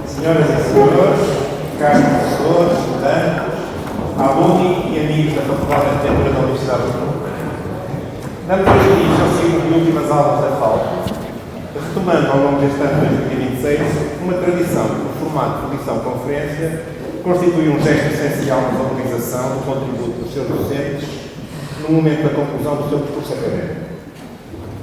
Senhoras e senhores, caros professores, estudantes, alunos e amigos da Faculdade de Arquitetura da Universidade do Porto. Damos hoje início ao ciclo de últimas aulas da FAUP, retomando ao longo deste ano de 2026 uma tradição que, no formato de lição-conferência, constitui um gesto essencial na valorização do contributo dos seus docentes no momento da conclusão do seu percurso académico.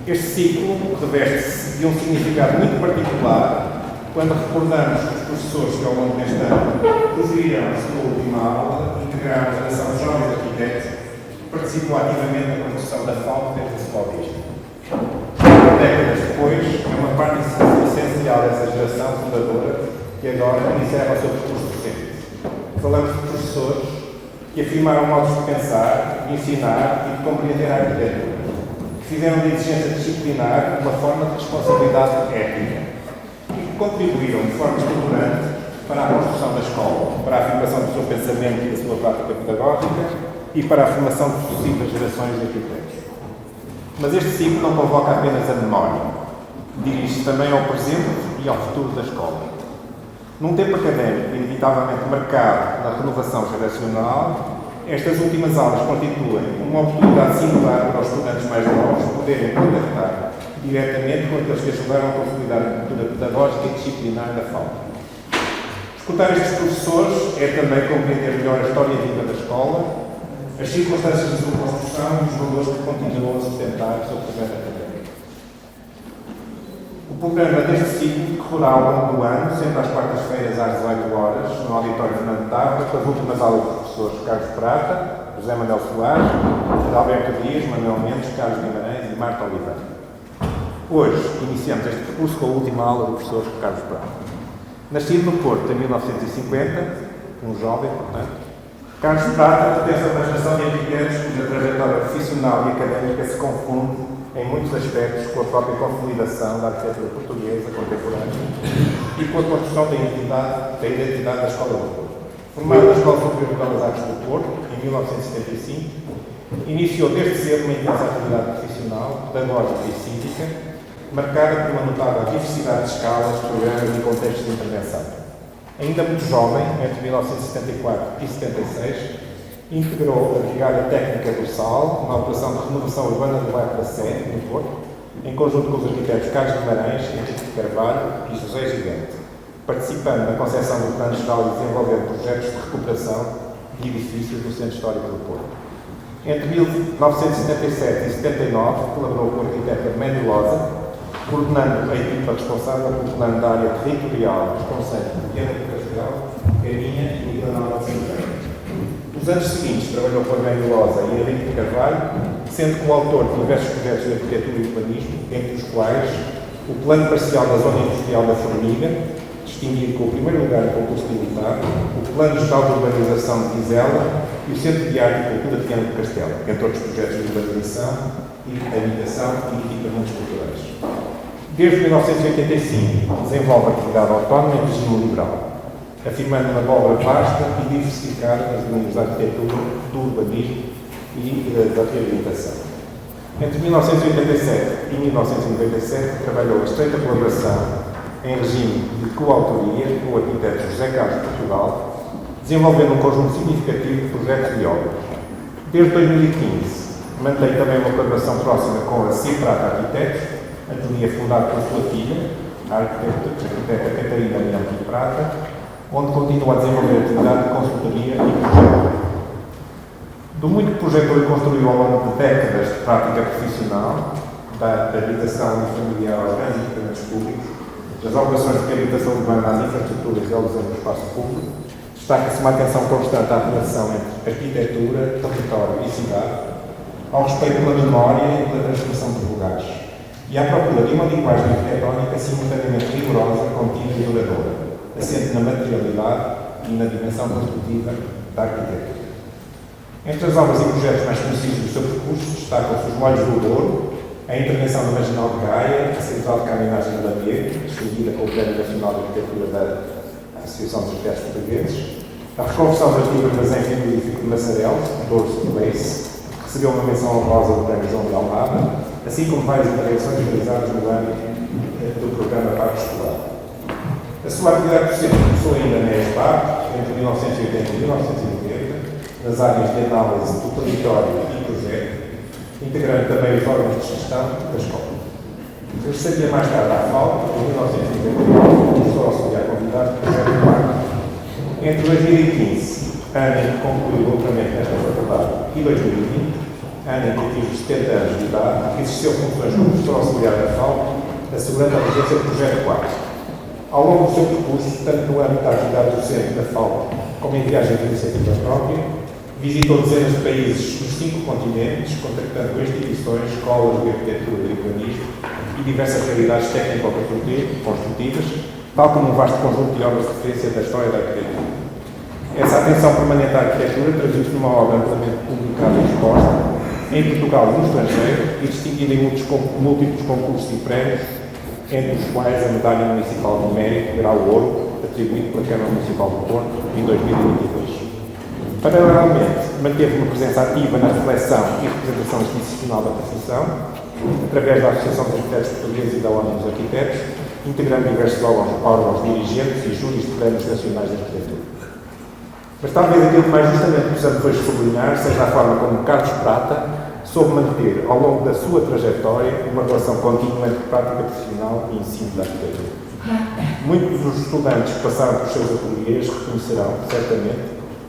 Este ciclo reveste-se de um significado muito particular quando recordamos que os professores que ao longo deste ano prosseguiram a sua última aula, integraram a geração de jovens arquitetos que participou ativamente na construção da FAUP desde a sua origem. Décadas depois, é uma parte essencial dessa geração fundadora que agora encerra o seu percurso docente. Falamos de professores que afirmaram modos de pensar, de ensinar e de compreender a arquitetura, que fizeram da exigência disciplinar uma forma de responsabilidade ética e que contribuíram de forma estruturante para a construção da escola, para a afirmação do seu pensamento e da sua prática pedagógica e para a formação de sucessivas gerações de arquitetos. Mas este ciclo não convoca apenas a memória, dirige-se também ao presente e ao futuro da escola. Num tempo académico inevitavelmente marcado na renovação geracional, estas últimas aulas constituem uma oportunidade singular para os estudantes mais novos poderem contactar diretamente com aqueles que ajudaram a consolidar a cultura pedagógica e disciplinar da FAUP. Escutar estes professores é também compreender melhor a história viva da escola, as circunstâncias da sua construção e os valores que continuam a sustentar o seu projeto académico. O programa deste ciclo decorrerá ao longo do ano, sempre às quartas-feiras às 18 horas, no auditório Fernando Távora, com as últimas aulas dos professores Carlos Prata, José Manuel Soares, Alberto Dias, Manuel Mendes, Carlos Guimarães e Marta Oliveira. Hoje iniciamos este percurso com a última aula do professor Carlos Prata. Nascido no Porto em 1950, um jovem, portanto, Carlos Prata pertence a uma geração de arquitetos cuja trajetória profissional e académica se confunde em muitos aspectos com a própria consolidação da arquitetura portuguesa contemporânea e com a construção da identidade da Escola do Porto. Formado na Escola Superior de Belas Artes do Porto, em 1975, iniciou desde cedo uma intensa atividade profissional, pedagógica e cívica, marcada por uma notável diversidade de escalas, programas e contextos de intervenção. Ainda muito jovem, entre 1974 e 76, integrou a Brigada Técnica do SAL, uma operação de renovação urbana do bairro da Sé, no Porto, em conjunto com os arquitetos Carlos Guimarães, Henrique de Carvalho e José Gigante, participando na concepção do Plano Geral e desenvolvendo projetos de recuperação de edifícios do Centro Histórico do Porto. Entre 1977 e 79, colaborou com o arquiteto Arménio Loza, coordenando a equipa responsável pelo plano da área territorial dos concelhos de Viana do Castelo, Carinha e Vila Nova de Santarém. Nos anos seguintes, trabalhou com Arménio Loza e Henrique de Carvalho, sendo coautor de diversos projetos de arquitetura e urbanismo, entre os quais o Plano Parcial da Zona Industrial da Formiga, distinguido com o primeiro lugar no concurso militar, o Plano Geral de Urbanização de Vizela e o Centro de Arte e Cultura de Viana do Castelo, entre outros projetos de urbanização e habitação e equipamentos culturais. Desde 1985, desenvolve atividade autónoma em regime liberal, afirmando uma obra vasta e diversificada nas domínios da arquitetura, do urbanismo e da reabilitação. Entre 1987 e 1997, trabalhou em estreita colaboração em regime de coautoria com o arquiteto José Carlos Portugal, desenvolvendo um conjunto significativo de projetos e obras. Desde 2015, mantém também uma colaboração próxima com a Ciprata Arquitetos, ateliê fundado por sua filha, a arquiteta Catarina Leão Prata, onde continua a desenvolver atividade de consultoria e projeto. Do muito que projetou e construiu ao longo de décadas de prática profissional, da habitação unifamiliar aos grandes equipamentos públicos, das operações de reabilitação urbana às infraestruturas e ao uso do espaço público, destaca-se uma atenção constante à relação entre arquitetura, território e cidade, ao respeito pela memória e pela transformação dos lugares, e à procura de uma linguagem arquitetónica simultaneamente rigorosa, contínua e duradoura, assente na materialidade e na dimensão construtiva da arquitetura. Entre as obras e projetos mais conhecidos do seu percurso, destacam-se os Molhos do Douro, a intervenção da Marginal de Gaia, a Central de Caminhagem de Lamego, distinguida com o Prémio Nacional de Arquitetura da Associação dos Arquitetos Portugueses, a reconversão das antigas armazéns do edifício de Massarel, Douro Place, que recebeu uma menção honrosa do Prémio João de Almada, assim como várias intervenções realizadas no âmbito do programa Parque Escolar. A sua atividade docente começou ainda na ESPAP, entre 1980 e 1990, nas áreas de análise do território e projeto, integrando também os órgãos de gestão da escola. Regressaria mais tarde à FAO, em 1999, começou a auxiliar convidado do projeto de Marco. Entre 2015, ano em que concluiu o doutoramento nesta faculdade, e 2020, ano em que atingiu 70 anos de idade, exerceu funções como professor auxiliar da FAO, assegurando a regência do projeto 4. Ao longo do seu percurso, tanto no âmbito da atividade docente da FAO, como em viagens de iniciativa própria, visitou dezenas de países nos 5 continentes, contactando instituições, escolas de arquitetura e urbanismo e diversas realidades técnico-construtivas, tal como um vasto conjunto de obras de referência da história da arquitetura. Essa atenção permanente à arquitetura traduziu-se numa obra amplamente publicada e exposta em Portugal e no estrangeiro e distinguida em múltiplos concursos e prémios, entre os quais a Medalha Municipal de Mérito Grau Ouro, atribuído pela Câmara Municipal do Porto em 2022. Paralelamente, manteve uma presença ativa na reflexão e representação institucional da profissão, através da Associação de Arquitetos Portugueses e da Ordem dos Arquitetos, integrando diversos órgãos dirigentes e júris de prémios nacionais de arquitetura. Mas talvez aquilo que mais justamente precisamos hoje sublinhar seja a forma como Carlos Prata soube manter, ao longo da sua trajetória, uma relação contínua entre prática profissional e ensino da arquitetura. Muitos dos estudantes que passaram por seus ateliês reconhecerão, certamente,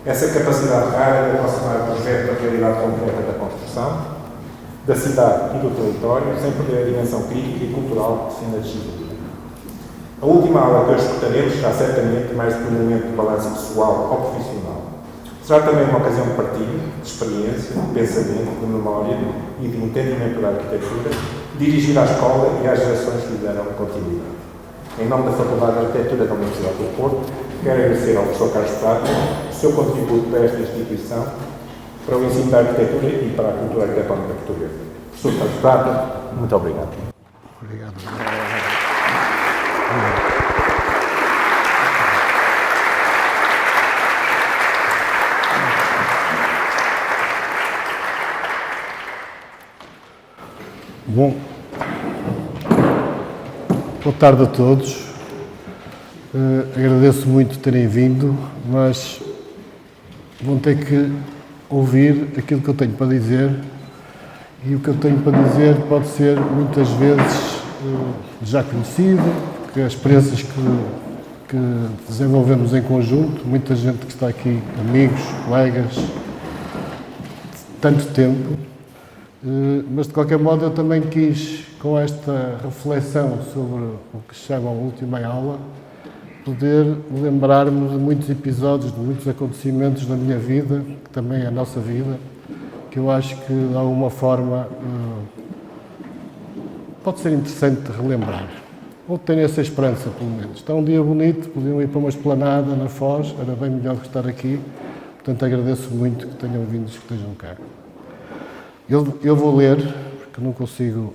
essa capacidade rara de aproximar o projeto da realidade concreta da construção, da cidade e do território, sem perder a dimensão crítica e cultural que define a disciplina. A última aula que hoje escutaremos será certamente mais de um momento de balanço pessoal ou profissional. Será também uma ocasião de partilha, de experiência, de pensamento, de memória e de entendimento da arquitetura, dirigida à escola e às gerações que lhe deram continuidade. Em nome da Faculdade de Arquitetura da Universidade do Porto, quero agradecer ao professor Carlos Prata o seu contributo para esta instituição, para o ensino da arquitetura e para a cultura arquitetónica portuguesa. Professor Carlos Prata, muito obrigado. Obrigado. Bom, boa tarde a todos. Agradeço muito terem vindo, mas vão ter que ouvir aquilo que eu tenho para dizer, e o que eu tenho para dizer pode ser muitas vezes já conhecido, porque as experiências que desenvolvemos em conjunto, muita gente que está aqui, amigos, colegas, tanto tempo, mas de qualquer modo eu também quis, com esta reflexão sobre o que chamam a última aula, poder lembrar-me de muitos episódios, de muitos acontecimentos da minha vida, que também é a nossa vida, que eu acho que de alguma forma pode ser interessante relembrar. Ou ter essa esperança, pelo menos. Está um dia bonito, podiam ir para uma esplanada na Foz, era bem melhor que estar aqui, portanto agradeço muito que tenham vindo e que estejam cá. Eu vou ler, porque não consigo.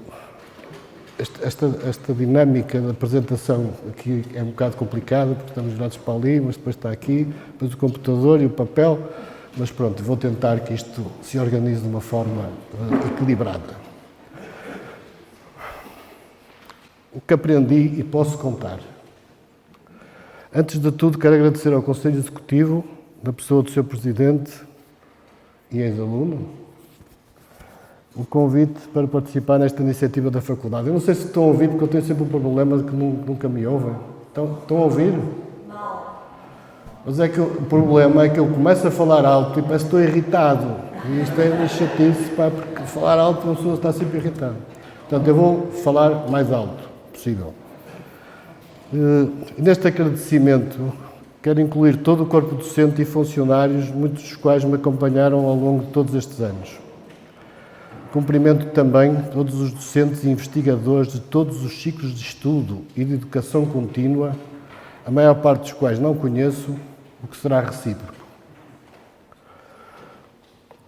Esta dinâmica da apresentação aqui é um bocado complicada, porque estamos virados para ali, mas depois está aqui, depois o computador e o papel, mas pronto, vou tentar que isto se organize de uma forma equilibrada. O que aprendi e posso contar. Antes de tudo, quero agradecer ao Conselho Executivo, na pessoa do seu Presidente e ex-aluno, o convite para participar nesta iniciativa da Faculdade. Eu não sei se estão a ouvir, porque eu tenho sempre um problema de que nunca me ouvem. Estão a ouvir? Não. Mas é que o problema é que eu começo a falar alto e parece que estou irritado. E isto é uma chatice, pá, porque falar alto uma pessoa está sempre irritada. Portanto, eu vou falar mais alto possível. Neste agradecimento, quero incluir todo o corpo docente e funcionários, muitos dos quais me acompanharam ao longo de todos estes anos. Cumprimento também todos os docentes e investigadores de todos os ciclos de estudo e de educação contínua, a maior parte dos quais não conheço, o que será recíproco.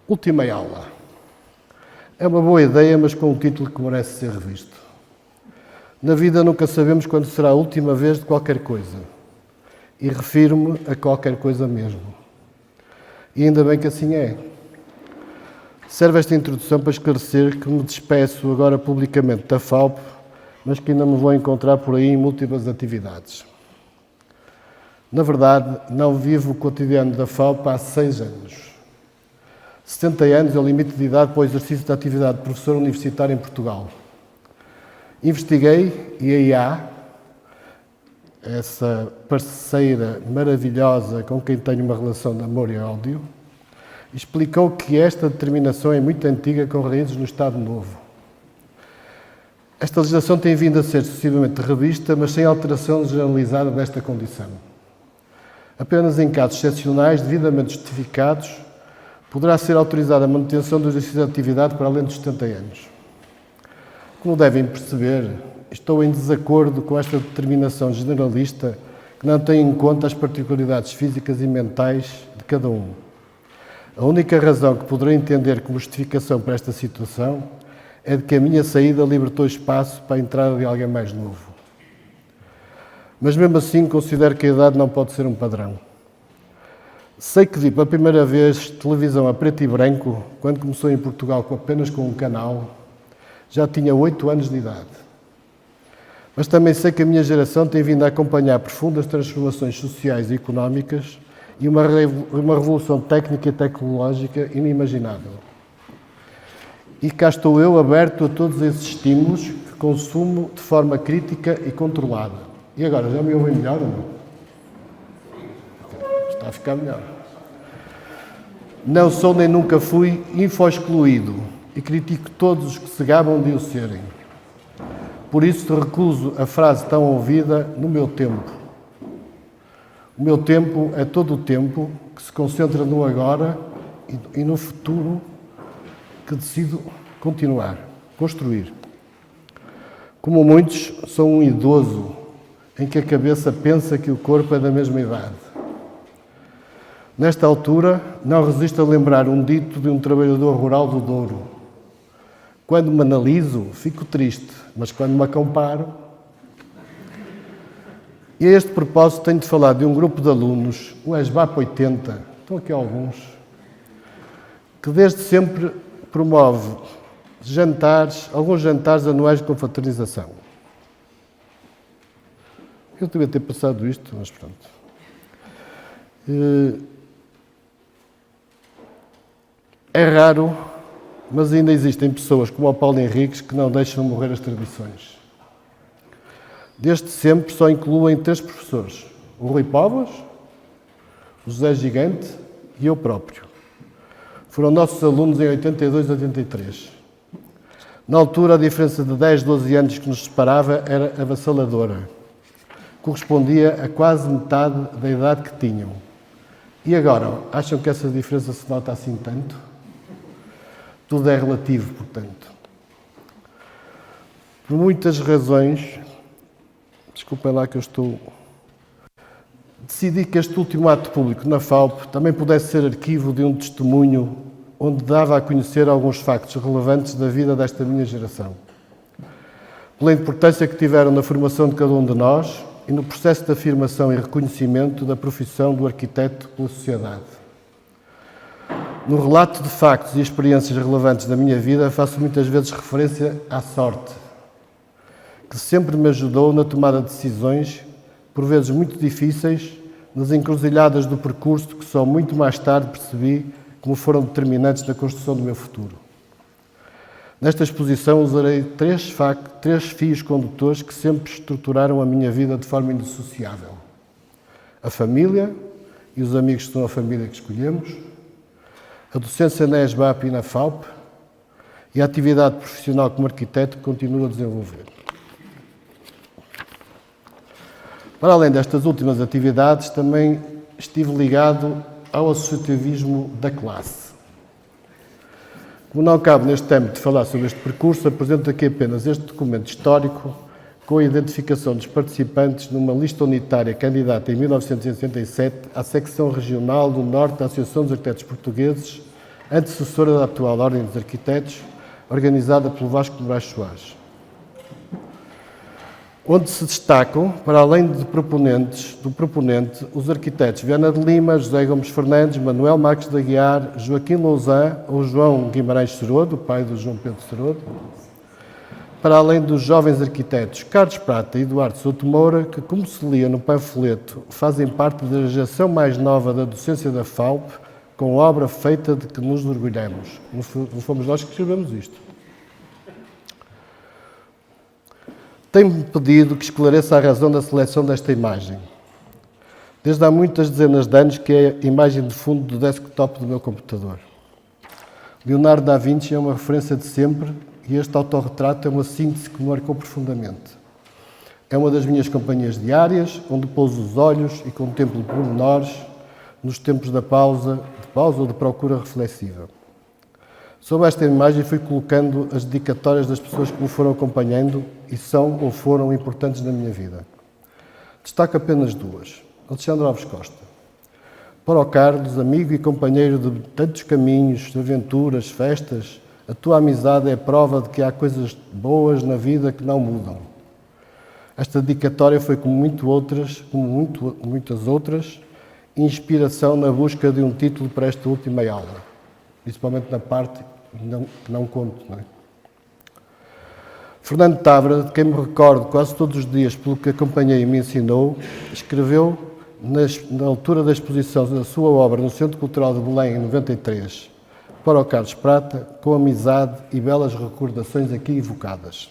Última aula. É uma boa ideia, mas com um título que merece ser revisto. Na vida nunca sabemos quando será a última vez de qualquer coisa. E refiro-me a qualquer coisa mesmo. E ainda bem que assim é. Serve esta introdução para esclarecer que me despeço agora publicamente da FAUP, mas que ainda me vou encontrar por aí em múltiplas atividades. Na verdade, não vivo o cotidiano da FAUP há 6 anos. 70 anos é o limite de idade para o exercício da atividade de professor universitário em Portugal. Investiguei e a IA, essa parceira maravilhosa com quem tenho uma relação de amor e ódio, explicou que esta determinação é muito antiga, com raízes no Estado Novo. Esta legislação tem vindo a ser sucessivamente revista, mas sem alteração generalizada desta condição. Apenas em casos excepcionais, devidamente justificados, poderá ser autorizada a manutenção do exercício da atividade para além dos 70 anos. Como devem perceber, estou em desacordo com esta determinação generalista que não tem em conta as particularidades físicas e mentais de cada um. A única razão que poderei entender como justificação para esta situação é de que a minha saída libertou espaço para a entrada de alguém mais novo. Mas mesmo assim considero que a idade não pode ser um padrão. Sei que vi pela primeira vez televisão a preto e branco quando começou em Portugal apenas com um canal. Já tinha 8 anos de idade. Mas também sei que a minha geração tem vindo a acompanhar profundas transformações sociais e económicas e uma revolução técnica e tecnológica inimaginável. E cá estou eu aberto a todos esses estímulos que consumo de forma crítica e controlada. E agora, já me ouvem melhor ou não? Está a ficar melhor. Não sou nem nunca fui info-excluído e critico todos os que se gabam de o serem. Por isso recuso a frase tão ouvida no meu tempo. O meu tempo é todo o tempo que se concentra no agora e no futuro que decido continuar, construir. Como muitos, sou um idoso em que a cabeça pensa que o corpo é da mesma idade. Nesta altura, não resisto a lembrar um dito de um trabalhador rural do Douro. Quando me analiso, fico triste, mas quando me comparo... E a este propósito tenho de falar de um grupo de alunos, o ESBAP 80, estão aqui alguns, que desde sempre promove alguns jantares anuais de confraternização. Eu devia ter passado isto, mas pronto. É raro, mas ainda existem pessoas como o Paulo Henriques que não deixam morrer as tradições. Desde sempre só incluem 3 professores, o Rui Povas, o José Gigante e eu próprio. Foram nossos alunos em 82 e 83. Na altura, a diferença de 10, 12 anos que nos separava era avassaladora. Correspondia a quase metade da idade que tinham. E agora, acham que essa diferença se nota assim tanto? Tudo é relativo, portanto. Por muitas razões, desculpem lá que eu estou... Decidi que este último ato público na FAUP também pudesse ser arquivo de um testemunho onde dava a conhecer alguns factos relevantes da vida desta minha geração. Pela importância que tiveram na formação de cada um de nós e no processo de afirmação e reconhecimento da profissão do arquiteto pela sociedade. No relato de factos e experiências relevantes da minha vida, faço muitas vezes referência à sorte, que sempre me ajudou na tomada de decisões, por vezes muito difíceis, nas encruzilhadas do percurso que só muito mais tarde percebi como foram determinantes na construção do meu futuro. Nesta exposição usarei 3 fios condutores que sempre estruturaram a minha vida de forma indissociável. A família e os amigos que são a família que escolhemos, a docência na ESBAP e na FAUP e a atividade profissional como arquiteto que continuo a desenvolver. Para além destas últimas atividades, também estive ligado ao associativismo da classe. Como não cabe neste âmbito de falar sobre este percurso, apresento aqui apenas este documento histórico com a identificação dos participantes numa lista unitária candidata em 1987 à secção regional do Norte da Associação dos Arquitetos Portugueses, antecessora da atual Ordem dos Arquitetos, organizada pelo Vasco de Moraes Soares. Onde se destacam, para além do proponente, os arquitetos Viana de Lima, José Gomes Fernandes, Manuel Marques de Aguiar, Joaquim Lousã ou João Guimarães Cerodo, pai do João Pedro Cerodo, para além dos jovens arquitetos Carlos Prata e Eduardo Souto Moura, que, como se lia no panfleto, fazem parte da geração mais nova da docência da FAUP, com obra feita de que nos orgulhamos. Não fomos nós que escrevemos isto. Tem-me pedido que esclareça a razão da seleção desta imagem. Desde há muitas dezenas de anos que é a imagem de fundo do desktop do meu computador. Leonardo da Vinci é uma referência de sempre e este autorretrato é uma síntese que me marcou profundamente. É uma das minhas companhias diárias, onde pouso os olhos e contemplo pormenores nos tempos da pausa ou de procura reflexiva. Sob esta imagem fui colocando as dedicatórias das pessoas que me foram acompanhando e são ou foram importantes na minha vida. Destaco apenas duas. Alexandre Alves Costa. Para o Carlos, amigo e companheiro de tantos caminhos, aventuras, festas, a tua amizade é prova de que há coisas boas na vida que não mudam. Esta dedicatória foi, como muitas outras, inspiração na busca de um título para esta última aula, principalmente na parte que não conto. Não é? Fernando Távora, de quem me recordo quase todos os dias pelo que acompanhei e me ensinou, escreveu, na altura da exposição da sua obra no Centro Cultural de Belém, em 93, para o Carlos Prata, com amizade e belas recordações aqui evocadas.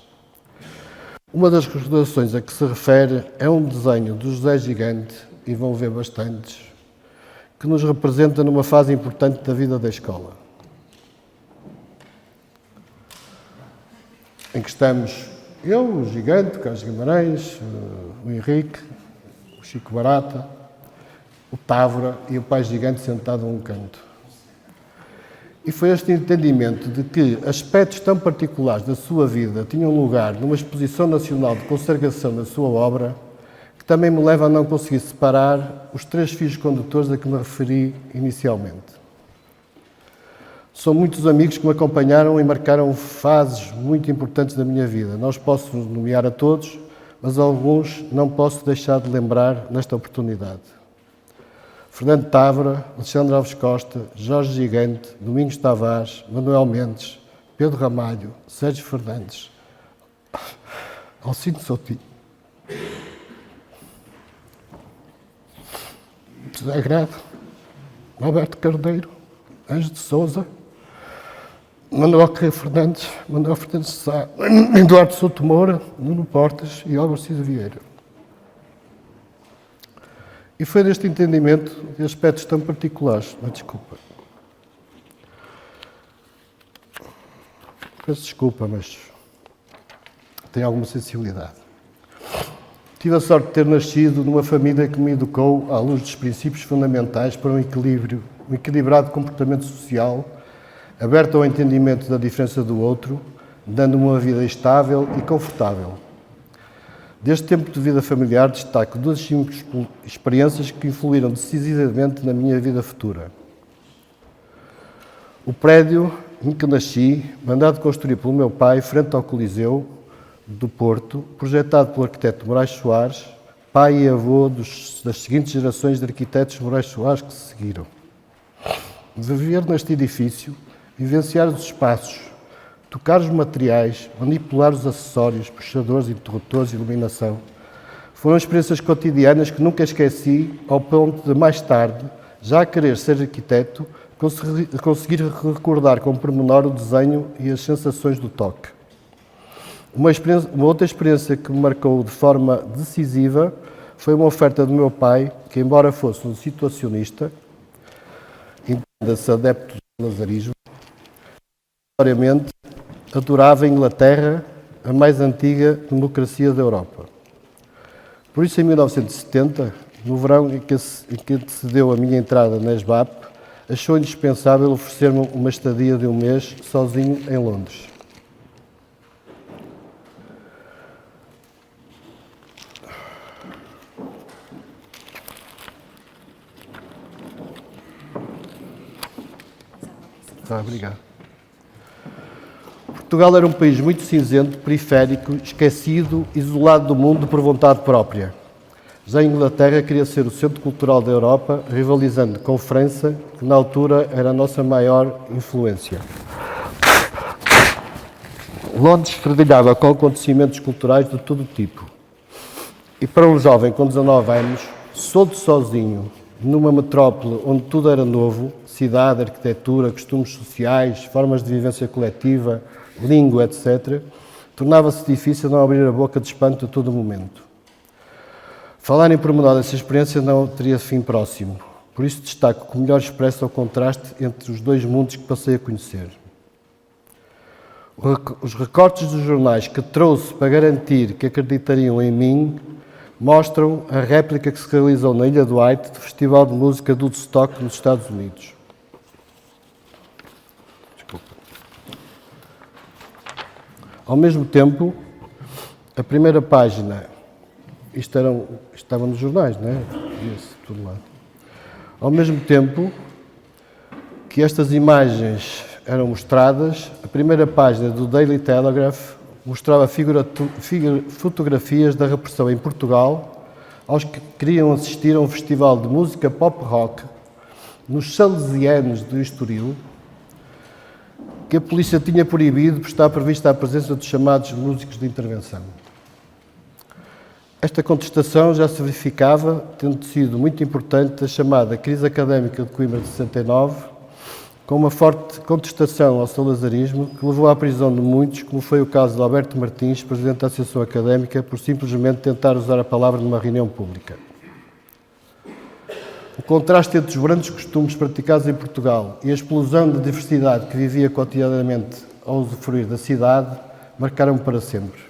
Uma das recordações a que se refere é um desenho do José Gigante, e vão ver bastantes, que nos representa numa fase importante da vida da escola. Em que estamos eu, o Gigante, o Carlos Guimarães, o Henrique, o Chico Barata, o Távora e o pai Gigante sentado a um canto. E foi este entendimento de que aspectos tão particulares da sua vida tinham lugar numa exposição nacional de consagração da sua obra que também me leva a não conseguir separar os três fios condutores a que me referi inicialmente. São muitos amigos que me acompanharam e marcaram fases muito importantes da minha vida. Não os posso nomear a todos, mas alguns não posso deixar de lembrar nesta oportunidade. Fernando Távora, Alexandre Alves Costa, Jorge Gigante, Domingos Tavares, Manuel Mendes, Pedro Ramalho, Sérgio Fernandes, Alcino Soutinho, José Grado, Alberto Carneiro, Anjo de Sousa, Manuel Carreiro Fernandes, Manuel Fernandes de Sá, Eduardo Souto Moura, Nuno Portas e Álvaro Cida Vieira. E foi deste entendimento de aspectos tão particulares, peço desculpa, mas tenho alguma sensibilidade. Tive a sorte de ter nascido numa família que me educou à luz dos princípios fundamentais para um equilibrado comportamento social, aberto ao entendimento da diferença do outro, dando-me uma vida estável e confortável. Deste tempo de vida familiar, destaco duas simples experiências que influíram decisivamente na minha vida futura. O prédio em que nasci, mandado construir pelo meu pai, frente ao Coliseu do Porto, projetado pelo arquiteto Moraes Soares, pai e avô das seguintes gerações de arquitetos Moraes Soares que se seguiram. Viver neste edifício, vivenciar os espaços, tocar os materiais, manipular os acessórios, puxadores, interruptores, iluminação, foram experiências cotidianas que nunca esqueci, ao ponto de, mais tarde, já a querer ser arquiteto, conseguir recordar com pormenor o desenho e as sensações do toque. Uma outra experiência que me marcou de forma decisiva foi uma oferta do meu pai, que, embora fosse um situacionista, entenda-se adepto do lazarismo, historicamente adorava a Inglaterra, a mais antiga democracia da Europa. Por isso, em 1970, no verão em que antecedeu a minha entrada na ESBAP, achou indispensável oferecer-me uma estadia de um mês sozinho em Londres. Obrigado. Portugal era um país muito cinzento, periférico, esquecido, isolado do mundo por vontade própria. Já a Inglaterra queria ser o centro cultural da Europa, rivalizando com França, que na altura era a nossa maior influência. Londres fervilhava com acontecimentos culturais de todo tipo. E para um jovem com 19 anos, solto sozinho, numa metrópole onde tudo era novo, cidade, arquitetura, costumes sociais, formas de vivência coletiva, língua, etc., tornava-se difícil não abrir a boca de espanto a todo momento. Falar em pormenor dessa experiência não teria fim próximo, por isso destaco que melhor expressa o contraste entre os dois mundos que passei a conhecer. Os recortes dos jornais que trouxe para garantir que acreditariam em mim mostram a réplica que se realizou na Ilha do White do Festival de Música de Woodstock nos Estados Unidos. Desculpa. Ao mesmo tempo, a primeira página, estava nos jornais, não é? Tudo lá. Ao mesmo tempo que estas imagens eram mostradas, a primeira página do Daily Telegraph mostrava fotografias da repressão em Portugal aos que queriam assistir a um festival de música pop-rock nos Salesianos do Estoril, que a polícia tinha proibido por estar prevista a presença dos chamados músicos de intervenção. Esta contestação já se verificava, tendo sido muito importante a chamada crise académica de Coimbra de 69, com uma forte contestação ao salazarismo que levou à prisão de muitos, como foi o caso de Alberto Martins, presidente da Associação Académica, por simplesmente tentar usar a palavra numa reunião pública. O contraste entre os brandos costumes praticados em Portugal e a explosão de diversidade que vivia cotidianamente ao usufruir da cidade marcaram-me para sempre.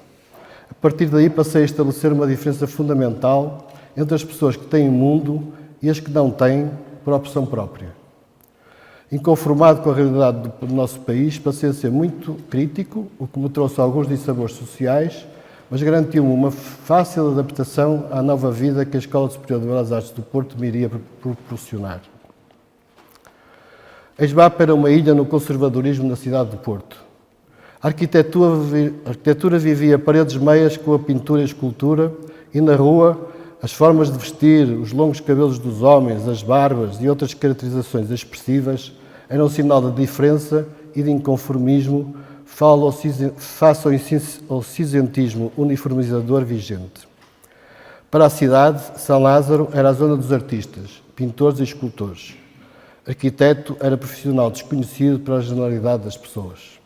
A partir daí passei a estabelecer uma diferença fundamental entre as pessoas que têm mundo e as que não têm por opção própria. Inconformado com a realidade do nosso país, passei a ser muito crítico, o que me trouxe alguns dissabores sociais, mas garantiu-me uma fácil adaptação à nova vida que a Escola Superior de Belas Artes do Porto me iria proporcionar. A ESBAP era uma ilha no conservadorismo na cidade do Porto. A arquitetura vivia paredes meias com a pintura e a escultura, e na rua as formas de vestir, os longos cabelos dos homens, as barbas e outras caracterizações expressivas eram um sinal de diferença e de inconformismo face ao cinzentismo uniformizador vigente. Para a cidade, São Lázaro era a zona dos artistas, pintores e escultores. Arquiteto era profissional desconhecido para a generalidade das pessoas.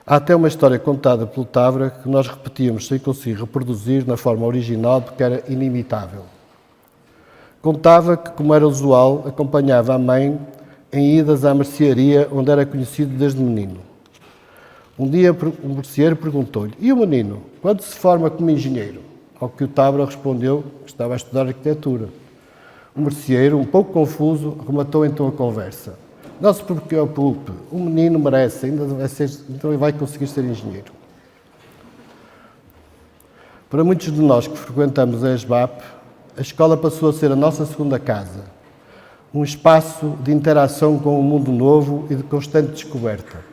Há até uma história contada pelo Távora que nós repetíamos sem conseguir reproduzir na forma original porque era inimitável. Contava que, como era usual, acompanhava a mãe em idas à mercearia onde era conhecido desde menino. Um dia um merceeiro perguntou-lhe: "E o menino, quando se forma como engenheiro?" Ao que o Távora respondeu que estava a estudar arquitetura. O merceeiro, um pouco confuso, rematou então a conversa: "Não se preocupe, o menino merece, então ele vai conseguir ser engenheiro." Para muitos de nós que frequentamos a ESBAP, a escola passou a ser a nossa segunda casa, um espaço de interação com um mundo novo e de constante descoberta.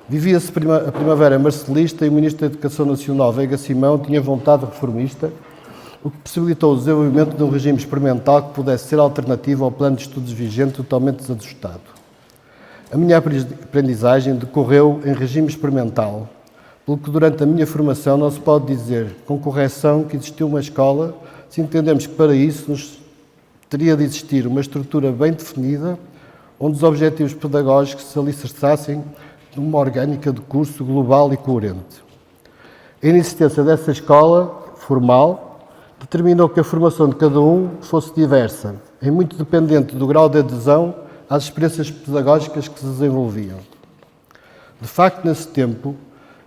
Vivia-se a primavera marcelista e o Ministro da Educação Nacional, Veiga Simão, tinha vontade reformista, o que possibilitou o desenvolvimento de um regime experimental que pudesse ser alternativo ao plano de estudos vigente totalmente desajustado. A minha aprendizagem decorreu em regime experimental, pelo que durante a minha formação não se pode dizer com correção que existiu uma escola, se entendemos que para isso teria de existir uma estrutura bem definida, onde os objetivos pedagógicos se alicerçassem numa orgânica de curso global e coerente. A inexistência dessa escola formal determinou que a formação de cada um fosse diversa, e muito dependente do grau de adesão às experiências pedagógicas que se desenvolviam. De facto, nesse tempo,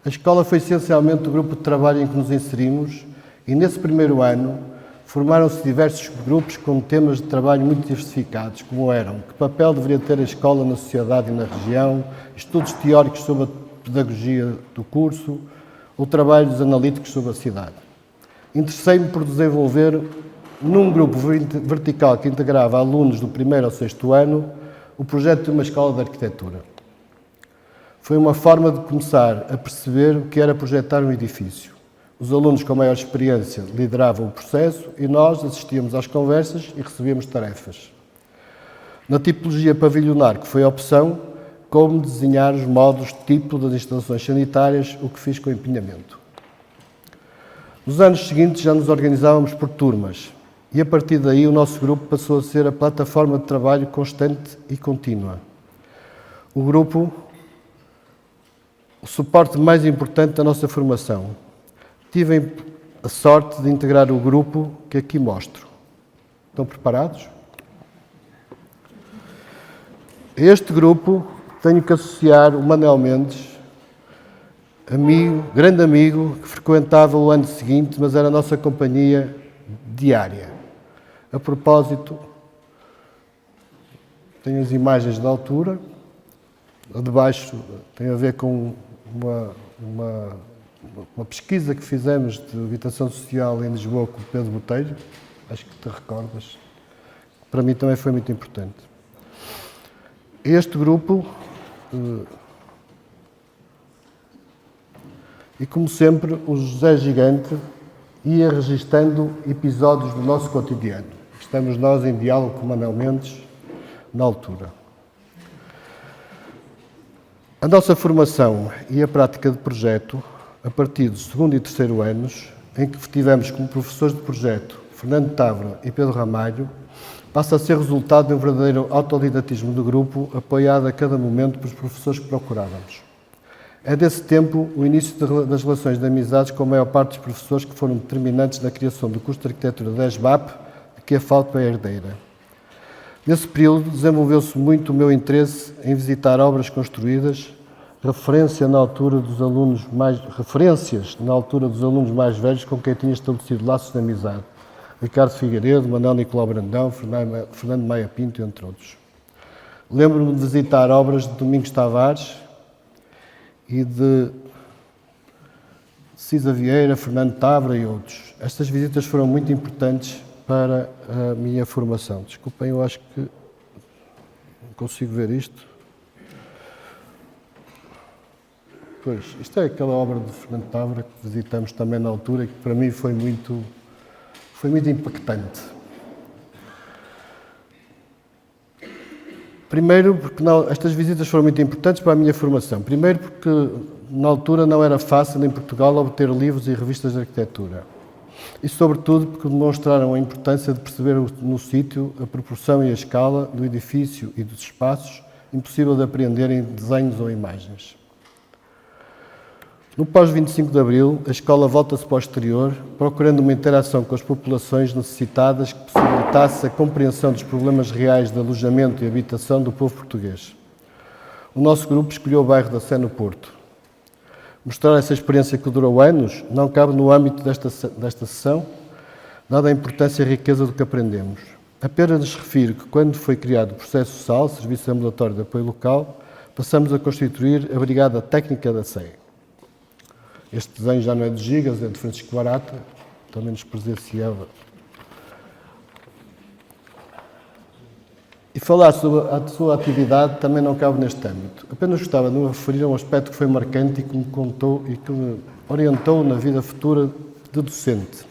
a escola foi essencialmente o grupo de trabalho em que nos inserimos e, nesse primeiro ano, formaram-se diversos grupos com temas de trabalho muito diversificados, como eram: que papel deveria ter a escola na sociedade e na região, estudos teóricos sobre a pedagogia do curso ou trabalhos analíticos sobre a cidade. Interessei-me por desenvolver, num grupo vertical que integrava alunos do primeiro ao sexto ano, o projeto de uma escola de arquitetura. Foi uma forma de começar a perceber o que era projetar um edifício. Os alunos com maior experiência lideravam o processo e nós assistíamos às conversas e recebíamos tarefas. Na tipologia pavilionar, que foi a opção, como desenhar os modos tipo das instalações sanitárias, o que fiz com empenhamento. Nos anos seguintes já nos organizávamos por turmas e a partir daí o nosso grupo passou a ser a plataforma de trabalho constante e contínua. O grupo, o suporte mais importante da nossa formação. Tive a sorte de integrar o grupo que aqui mostro. Estão preparados? A este grupo tenho que associar o Manuel Mendes, grande amigo, que frequentava o ano seguinte, mas era a nossa companhia diária. A propósito, tenho as imagens da altura, a de baixo tem a ver com uma pesquisa que fizemos de habitação social em Lisboa com o Pedro Botelho, acho que te recordas, para mim também foi muito importante. Este grupo, e como sempre, o José Gigante ia registando episódios do nosso cotidiano. Estamos nós em diálogo com o Manuel Mendes na altura. A nossa formação e a prática de projeto, a partir do segundo e terceiro anos, em que tivemos como professores de projeto Fernando Távora e Pedro Ramalho, passa a ser resultado de um verdadeiro autodidatismo do grupo, apoiado a cada momento pelos professores que procurávamos. É desse tempo o início das relações de amizades com a maior parte dos professores que foram determinantes na criação do curso de arquitetura da ESBAP, de que a FAUP é herdeira. Nesse período desenvolveu-se muito o meu interesse em visitar obras construídas, referências na altura dos alunos mais velhos com quem tinha estabelecido laços de amizade. Ricardo Figueiredo, Manuel Nicolau Brandão, Fernando Maia Pinto, entre outros. Lembro-me de visitar obras de Domingos Tavares e de Cisa Vieira, Fernando Távora e outros. Estas visitas foram muito importantes para a minha formação. Desculpem, eu acho que não consigo ver isto. Pois, isto é aquela obra de Fernando Távora que visitamos também na altura e que para mim foi muito impactante. Primeiro, porque estas visitas foram muito importantes para a minha formação. Primeiro, porque na altura não era fácil em Portugal obter livros e revistas de arquitetura. E, sobretudo, porque demonstraram a importância de perceber no sítio a proporção e a escala do edifício e dos espaços, impossível de apreender em desenhos ou imagens. No pós-25 de Abril, a escola volta-se para o exterior, procurando uma interação com as populações necessitadas que possibilitasse a compreensão dos problemas reais de alojamento e habitação do povo português. O nosso grupo escolheu o bairro da Sé, no Porto. Mostrar essa experiência que durou anos não cabe no âmbito desta sessão, dada a importância e a riqueza do que aprendemos. Apenas refiro que, quando foi criado o Processo SAL, Serviço Ambulatório de Apoio Local, passamos a constituir a Brigada Técnica da Sé. Este desenho já não é de Gigas, é de Francisco Barata, também nos presenciava. E falar sobre a sua atividade também não cabe neste âmbito. Apenas gostava de me referir a um aspecto que foi marcante e que me contou e que me orientou na vida futura de docente.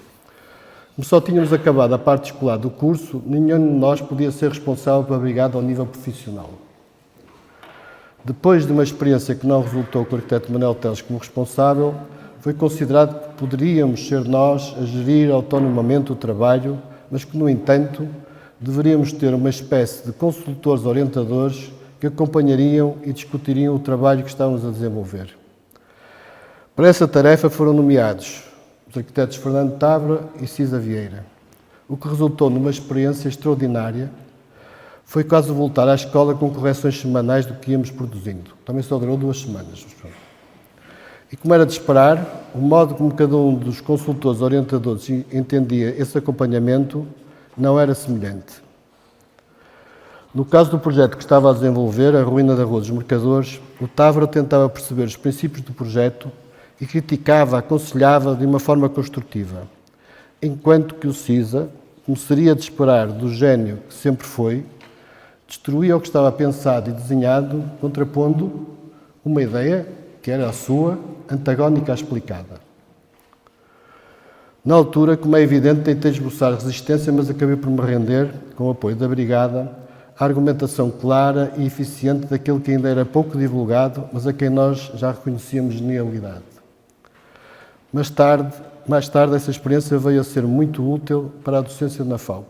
Como só tínhamos acabado a parte escolar do curso, nenhum de nós podia ser responsável pela brigada ao nível profissional. Depois de uma experiência que não resultou com o arquiteto Manuel Teles como responsável, foi considerado que poderíamos ser nós a gerir autonomamente o trabalho, mas que, no entanto, deveríamos ter uma espécie de consultores orientadores que acompanhariam e discutiriam o trabalho que estávamos a desenvolver. Para essa tarefa foram nomeados os arquitetos Fernando Távora e Cisa Vieira, o que resultou numa experiência extraordinária. Foi quase voltar à escola com correções semanais do que íamos produzindo. Também só durou 2 semanas. E como era de esperar, o modo como cada um dos consultores orientadores entendia esse acompanhamento não era semelhante. No caso do projeto que estava a desenvolver, a ruína da Rua dos Mercadores, o Távora tentava perceber os princípios do projeto e criticava, aconselhava de uma forma construtiva, enquanto que o Cisa, como seria de esperar do gênio que sempre foi, destruía o que estava pensado e desenhado, contrapondo uma ideia, que era a sua, antagónica à explicada. Na altura, como é evidente, tentei esboçar resistência, mas acabei por me render, com o apoio da Brigada, a argumentação clara e eficiente daquele que ainda era pouco divulgado, mas a quem nós já reconhecíamos genialidade. Mais tarde, essa experiência veio a ser muito útil para a docência na FAUP.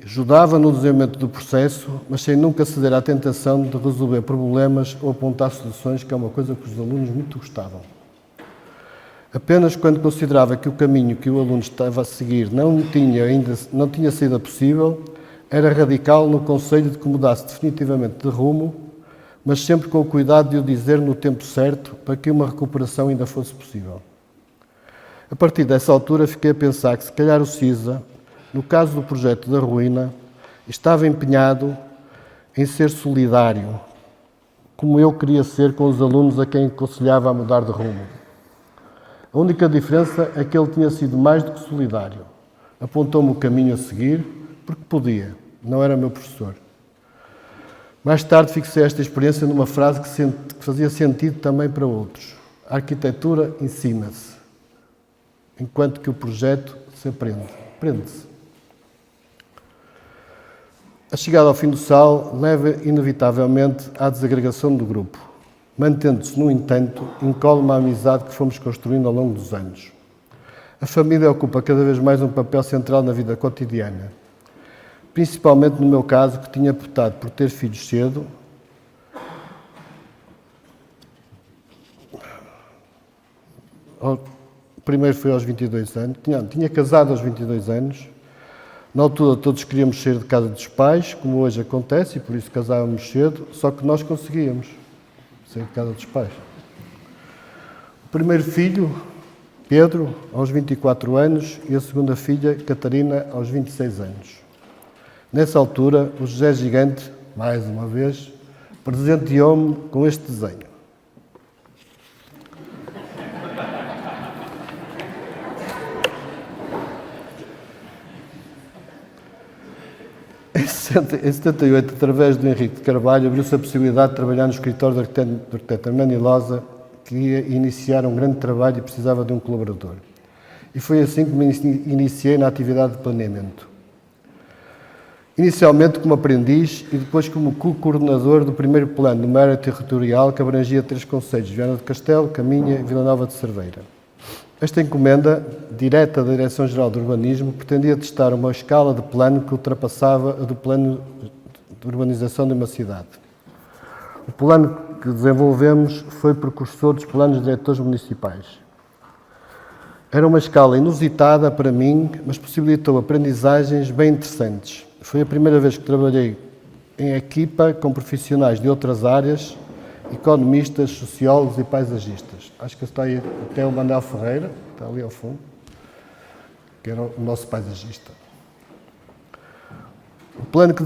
Ajudava no desenvolvimento do processo, mas sem nunca ceder à tentação de resolver problemas ou apontar soluções, que é uma coisa que os alunos muito gostavam. Apenas quando considerava que o caminho que o aluno estava a seguir não tinha sido possível, era radical no conselho de que mudasse definitivamente de rumo, mas sempre com o cuidado de o dizer no tempo certo, para que uma recuperação ainda fosse possível. A partir dessa altura, fiquei a pensar que, se calhar, o CISA, no caso do projeto da ruína, estava empenhado em ser solidário, como eu queria ser com os alunos a quem aconselhava a mudar de rumo. A única diferença é que ele tinha sido mais do que solidário. Apontou-me o caminho a seguir, porque podia, não era meu professor. Mais tarde fixei esta experiência numa frase que fazia sentido também para outros. A arquitetura ensina-se, enquanto que o projeto se aprende-se. A chegada ao fim do sal leva inevitavelmente à desagregação do grupo, mantendo-se, no entanto, incólume a amizade que fomos construindo ao longo dos anos. A família ocupa cada vez mais um papel central na vida cotidiana, principalmente no meu caso, que tinha optado por ter filhos cedo. O primeiro foi aos 22 anos, tinha casado aos 22 anos. Na altura todos queríamos sair de casa dos pais, como hoje acontece, e por isso casávamos cedo, só que nós conseguíamos sair de casa dos pais. O primeiro filho, Pedro, aos 24 anos, e a segunda filha, Catarina, aos 26 anos. Nessa altura, o José Gigante, mais uma vez, presenteou-me com este desenho. Em 78, através do Henrique de Carvalho, abriu-se a possibilidade de trabalhar no escritório do arquiteto Armando Ilosa, que ia iniciar um grande trabalho e precisava de um colaborador. E foi assim que me iniciei na atividade de planeamento. Inicialmente como aprendiz e depois como co-coordenador do primeiro plano de uma área territorial que abrangia 3 concelhos, Viana do Castelo, Caminha e Vila Nova de Cerveira. Esta encomenda, direta da Direção-Geral do Urbanismo, pretendia testar uma escala de plano que ultrapassava a do plano de urbanização de uma cidade. O plano que desenvolvemos foi precursor dos planos diretores municipais. Era uma escala inusitada para mim, mas possibilitou aprendizagens bem interessantes. Foi a primeira vez que trabalhei em equipa com profissionais de outras áreas, economistas, sociólogos e paisagistas. Acho que está aí até o Manuel Ferreira, está ali ao fundo, que era o nosso paisagista. O plano que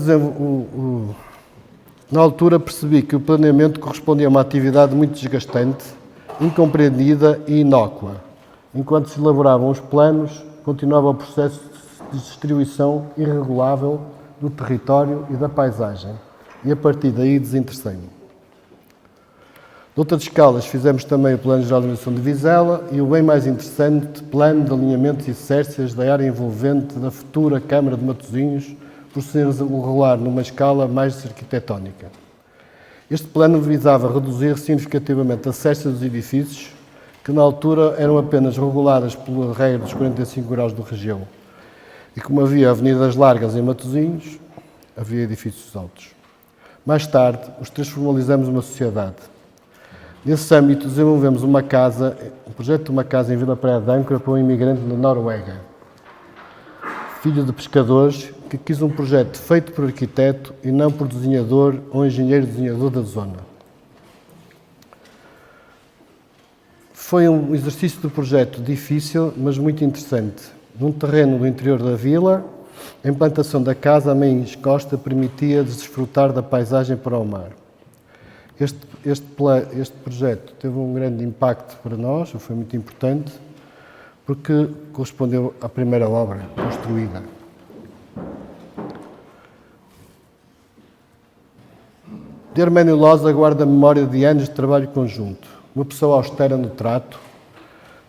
na altura percebi que o planeamento correspondia a uma atividade muito desgastante, incompreendida e inócua. Enquanto se elaboravam os planos, continuava o processo de distribuição irregulável do território e da paisagem. E a partir daí desinteressei-me. De outras escalas, fizemos também o Plano Geral de Organização de Vizela e o bem mais interessante Plano de Alinhamentos e Cércias da área envolvente da futura Câmara de Matosinhos, por se regular numa escala mais arquitetónica. Este plano visava reduzir significativamente as cércias dos edifícios, que na altura eram apenas reguladas pela regra dos 45 graus do região. E como havia avenidas largas em Matosinhos, havia edifícios altos. Mais tarde, os três formalizamos uma sociedade. Nesse âmbito, desenvolvemos um projeto de uma casa em Vila Praia de Âncora para um imigrante da Noruega, filho de pescadores, que quis um projeto feito por arquiteto e não por desenhador ou engenheiro desenhador da zona. Foi um exercício de projeto difícil, mas muito interessante. Num terreno do interior da vila, a implantação da casa à meia costa permitia desfrutar da paisagem para o mar. Este projeto teve um grande impacto para nós, foi muito importante, porque correspondeu à primeira obra construída. De Armando Ilosa guarda a memória de anos de trabalho conjunto. Uma pessoa austera no trato,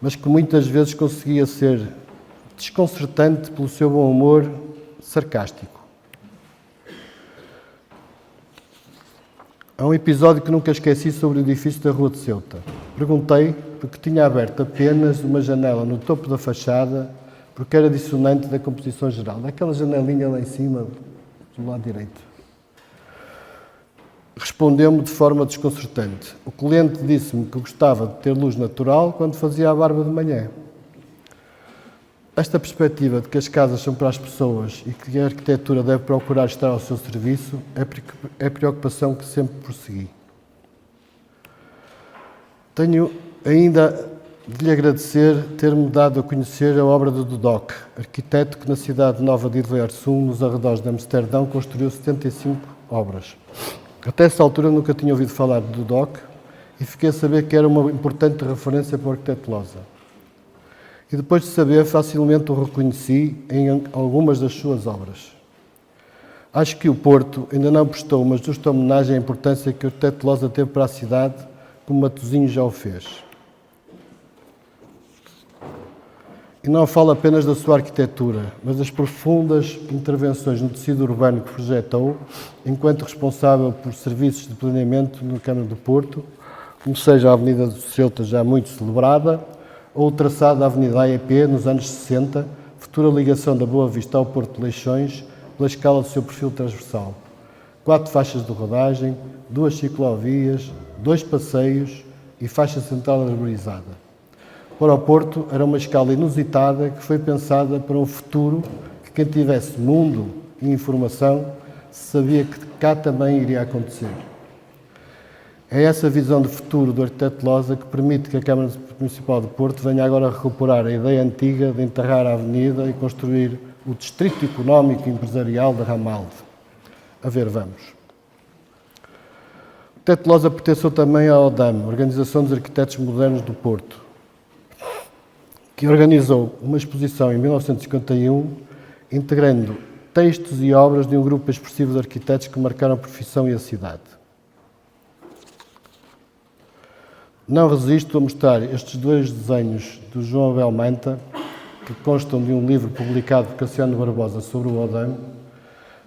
mas que muitas vezes conseguia ser desconcertante pelo seu bom humor sarcástico. Há um episódio que nunca esqueci sobre o edifício da Rua de Ceuta. Perguntei porque tinha aberto apenas uma janela no topo da fachada, porque era dissonante da composição geral. Aquela janelinha lá em cima, do lado direito. Respondeu-me de forma desconcertante. O cliente disse-me que gostava de ter luz natural quando fazia a barba de manhã. Esta perspectiva de que as casas são para as pessoas e que a arquitetura deve procurar estar ao seu serviço é a preocupação que sempre prossegui. Tenho ainda de lhe agradecer ter-me dado a conhecer a obra do Dudok, arquiteto que na cidade nova de Hilversum, nos arredores de Amsterdão, construiu 75 obras. Até essa altura nunca tinha ouvido falar de Dudok e fiquei a saber que era uma importante referência para o arquiteto Loza. E depois de saber, facilmente o reconheci em algumas das suas obras. Acho que o Porto ainda não prestou uma justa homenagem à importância que o arquiteto Loza teve para a cidade, como Matosinhos já o fez. E não falo apenas da sua arquitetura, mas das profundas intervenções no tecido urbano que projetou, enquanto responsável por serviços de planeamento na Câmara do Porto, como seja a Avenida do Ceuta, já muito celebrada, ou o traçado da Avenida AEP nos anos 60, futura ligação da Boa Vista ao Porto de Leixões, pela escala do seu perfil transversal. 4 faixas de rodagem, 2 ciclovias, 2 passeios e faixa central arborizada. Para o Porto, era uma escala inusitada que foi pensada para um futuro que quem tivesse mundo e informação sabia que cá também iria acontecer. É essa visão de futuro do arquiteto Loza que permite que a Câmara Municipal de Porto venha agora a recuperar a ideia antiga de enterrar a avenida e construir o distrito económico e empresarial da Ramalde. A ver, vamos. O arquiteto Loza pertenceu também à ODAM, Organização dos Arquitetos Modernos do Porto, que organizou uma exposição em 1951, integrando textos e obras de um grupo expressivo de arquitetos que marcaram a profissão e a cidade. Não resisto a mostrar estes 2 desenhos do João Abel Manta, que constam de um livro publicado por Cassiano Barbosa sobre o ODAM,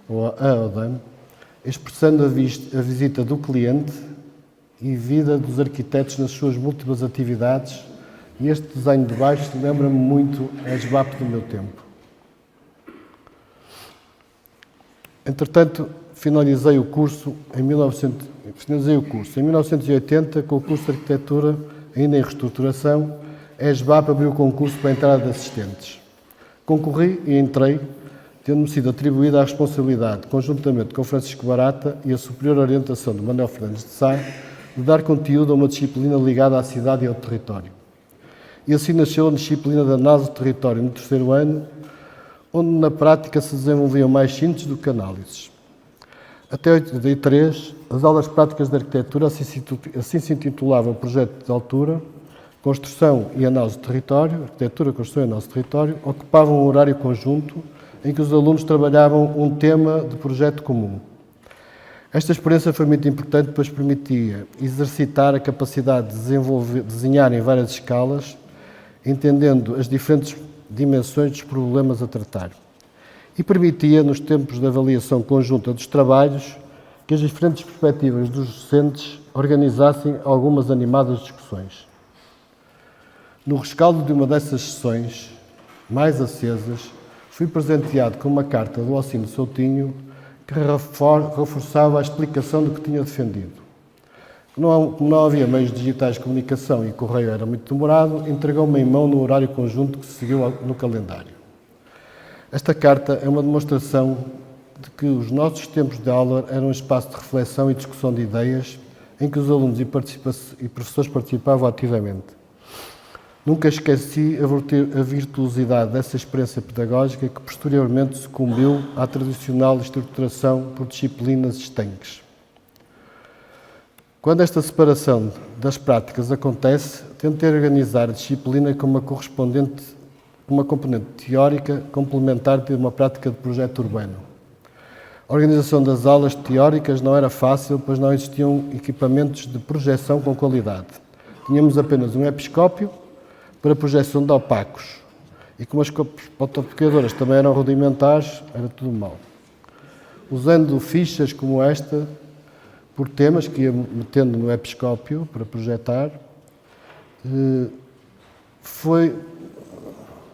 ou a ODAM, expressando a visita do cliente e vida dos arquitetos nas suas múltiplas atividades. E este desenho de baixo lembra-me muito a SBAP do meu tempo. Entretanto, finalizei o curso em 1980 com o curso de Arquitetura ainda em reestruturação. A SBAP abriu o concurso para a entrada de assistentes. Concorri e entrei, tendo-me sido atribuída a responsabilidade, conjuntamente com Francisco Barata e a superior orientação de Manuel Fernandes de Sá, de dar conteúdo a uma disciplina ligada à cidade e ao território. E assim nasceu a disciplina de análise do território no 3º ano, onde na prática se desenvolviam mais sínteses do que análises. Até 83, as aulas práticas de arquitetura, assim se intitulava o projeto de altura, Construção e Análise do Território, Arquitetura, Construção e Análise do Território, ocupavam um horário conjunto em que os alunos trabalhavam um tema de projeto comum. Esta experiência foi muito importante, pois permitia exercitar a capacidade de desenhar em várias escalas, entendendo as diferentes dimensões dos problemas a tratar. E permitia, nos tempos de avaliação conjunta dos trabalhos, que as diferentes perspectivas dos docentes organizassem algumas animadas discussões. No rescaldo de uma dessas sessões, mais acesas, fui presenteado com uma carta do Alcino Soutinho que reforçava a explicação do que tinha defendido. Como não havia meios digitais de comunicação e o correio era muito demorado, entregou-me em mão no horário conjunto que se seguiu no calendário. Esta carta é uma demonstração de que os nossos tempos de aula eram um espaço de reflexão e discussão de ideias em que os alunos e professores participavam ativamente. Nunca esqueci a virtuosidade dessa experiência pedagógica que posteriormente sucumbiu à tradicional estruturação por disciplinas estanques. Quando esta separação das práticas acontece, tentei organizar a disciplina com uma componente teórica complementar de uma prática de projeto urbano. A organização das aulas teóricas não era fácil, pois não existiam equipamentos de projeção com qualidade. Tínhamos apenas um episcópio para projeção de opacos. E como as fotocopiadoras também eram rudimentares, era tudo mau. Usando fichas como esta, por temas que ia metendo no episcópio para projetar, foi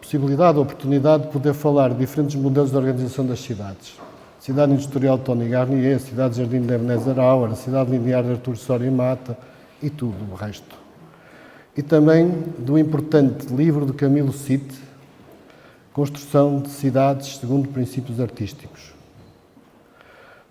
possibilidade, oportunidade de poder falar de diferentes modelos de organização das cidades. Cidade Industrial de Tony Garnier, Cidade Jardim de Ebenezer Auer, Cidade Linear de Artur Soria Mata e tudo o resto. E também do importante livro de Camilo Sitte, Construção de Cidades segundo Princípios Artísticos.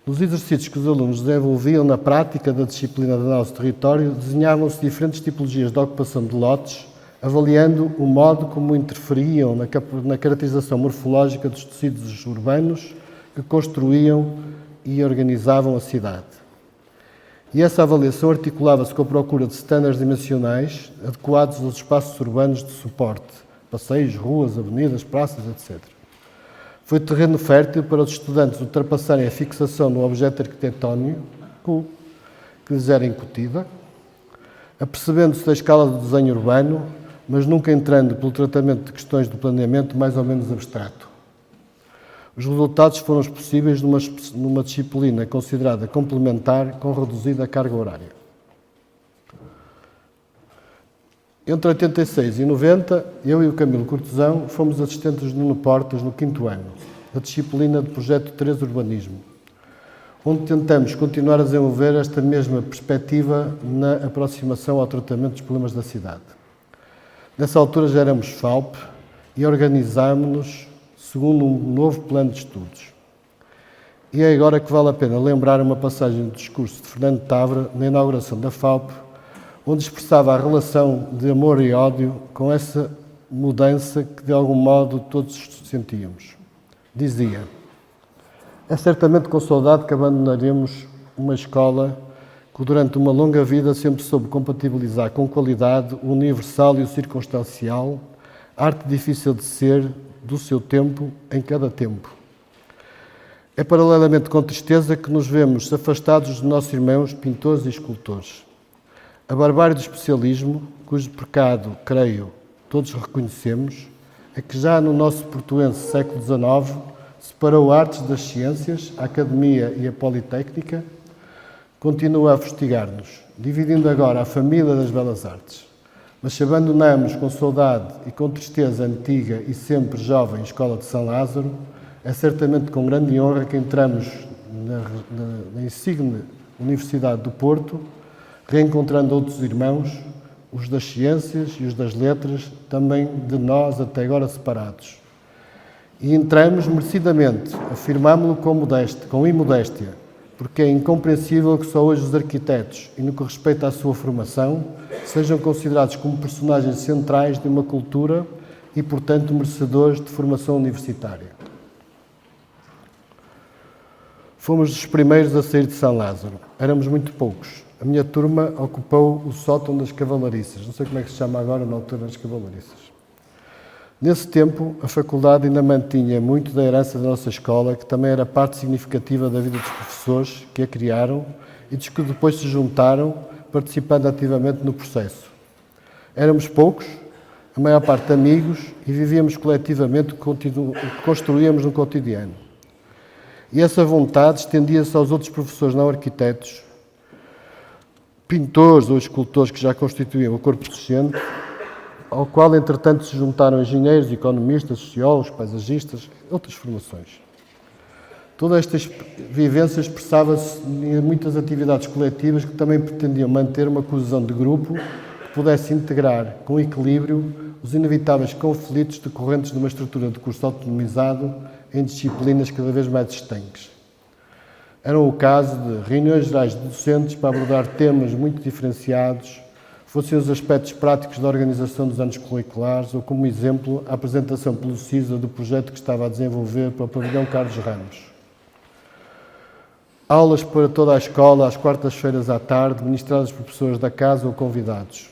Nos exercícios que os alunos desenvolviam na prática da disciplina de análise de território, desenhavam-se diferentes tipologias de ocupação de lotes, avaliando o modo como interferiam na caracterização morfológica dos tecidos urbanos que construíam e organizavam a cidade. E essa avaliação articulava-se com a procura de estándares dimensionais adequados aos espaços urbanos de suporte, passeios, ruas, avenidas, praças, etc. Foi terreno fértil para os estudantes ultrapassarem a fixação no objeto arquitetónico que lhes era incutida, apercebendo-se da escala do desenho urbano, mas nunca entrando pelo tratamento de questões do planeamento mais ou menos abstrato. Os resultados foram os possíveis numa disciplina considerada complementar com reduzida carga horária. Entre 86 e 90, eu e o Camilo Cortesão fomos assistentes de Nuno Portas no 5º ano, da disciplina de Projeto 3 Urbanismo, onde tentamos continuar a desenvolver esta mesma perspectiva na aproximação ao tratamento dos problemas da cidade. Nessa altura já éramos FAUP e organizámos-nos segundo um novo plano de estudos. E é agora que vale a pena lembrar uma passagem do discurso de Fernando Tavra na inauguração da FAUP, onde expressava a relação de amor e ódio com essa mudança que de algum modo todos sentíamos. Dizia: é certamente com saudade que abandonaremos uma escola que durante uma longa vida sempre soube compatibilizar com qualidade o universal e o circunstancial, arte difícil de ser, do seu tempo, em cada tempo. É paralelamente com tristeza que nos vemos afastados dos nossos irmãos pintores e escultores. A barbárie do especialismo, cujo pecado, creio, todos reconhecemos, é que já no nosso portuense século XIX separou artes das ciências, a academia e a politécnica, continua a fustigar-nos, dividindo agora a família das belas artes. Mas se abandonamos com saudade e com tristeza a antiga e sempre jovem Escola de São Lázaro, é certamente com grande honra que entramos na insigne Universidade do Porto, reencontrando outros irmãos, os das ciências e os das letras, também de nós até agora separados. E entramos merecidamente, afirmámo-lo com imodéstia, porque é incompreensível que só hoje os arquitetos, e no que respeita à sua formação, sejam considerados como personagens centrais de uma cultura e, portanto, merecedores de formação universitária. Fomos os primeiros a sair de São Lázaro. Éramos muito poucos. A minha turma ocupou o sótão das cavalariças. Não sei como é que se chama agora na altura das cavalariças. Nesse tempo, a faculdade ainda mantinha muito da herança da nossa escola, que também era parte significativa da vida dos professores que a criaram e dos que depois se juntaram, participando ativamente no processo. Éramos poucos, a maior parte amigos, e vivíamos coletivamente o que construíamos no cotidiano. E essa vontade estendia-se aos outros professores não arquitetos, pintores ou escultores que já constituíam o corpo docente, ao qual, entretanto, se juntaram engenheiros, economistas, sociólogos, paisagistas, outras formações. Toda esta vivência expressava-se em muitas atividades coletivas que também pretendiam manter uma coesão de grupo que pudesse integrar com equilíbrio os inevitáveis conflitos decorrentes de uma estrutura de curso autonomizado em disciplinas cada vez mais estanques. Eram o caso de reuniões gerais de docentes para abordar temas muito diferenciados, fossem os aspectos práticos da organização dos anos curriculares ou, como exemplo, a apresentação pelo CISA do projeto que estava a desenvolver para o pavilhão Carlos Ramos. Aulas para toda a escola, às quartas-feiras à tarde, ministradas por professores da casa ou convidados.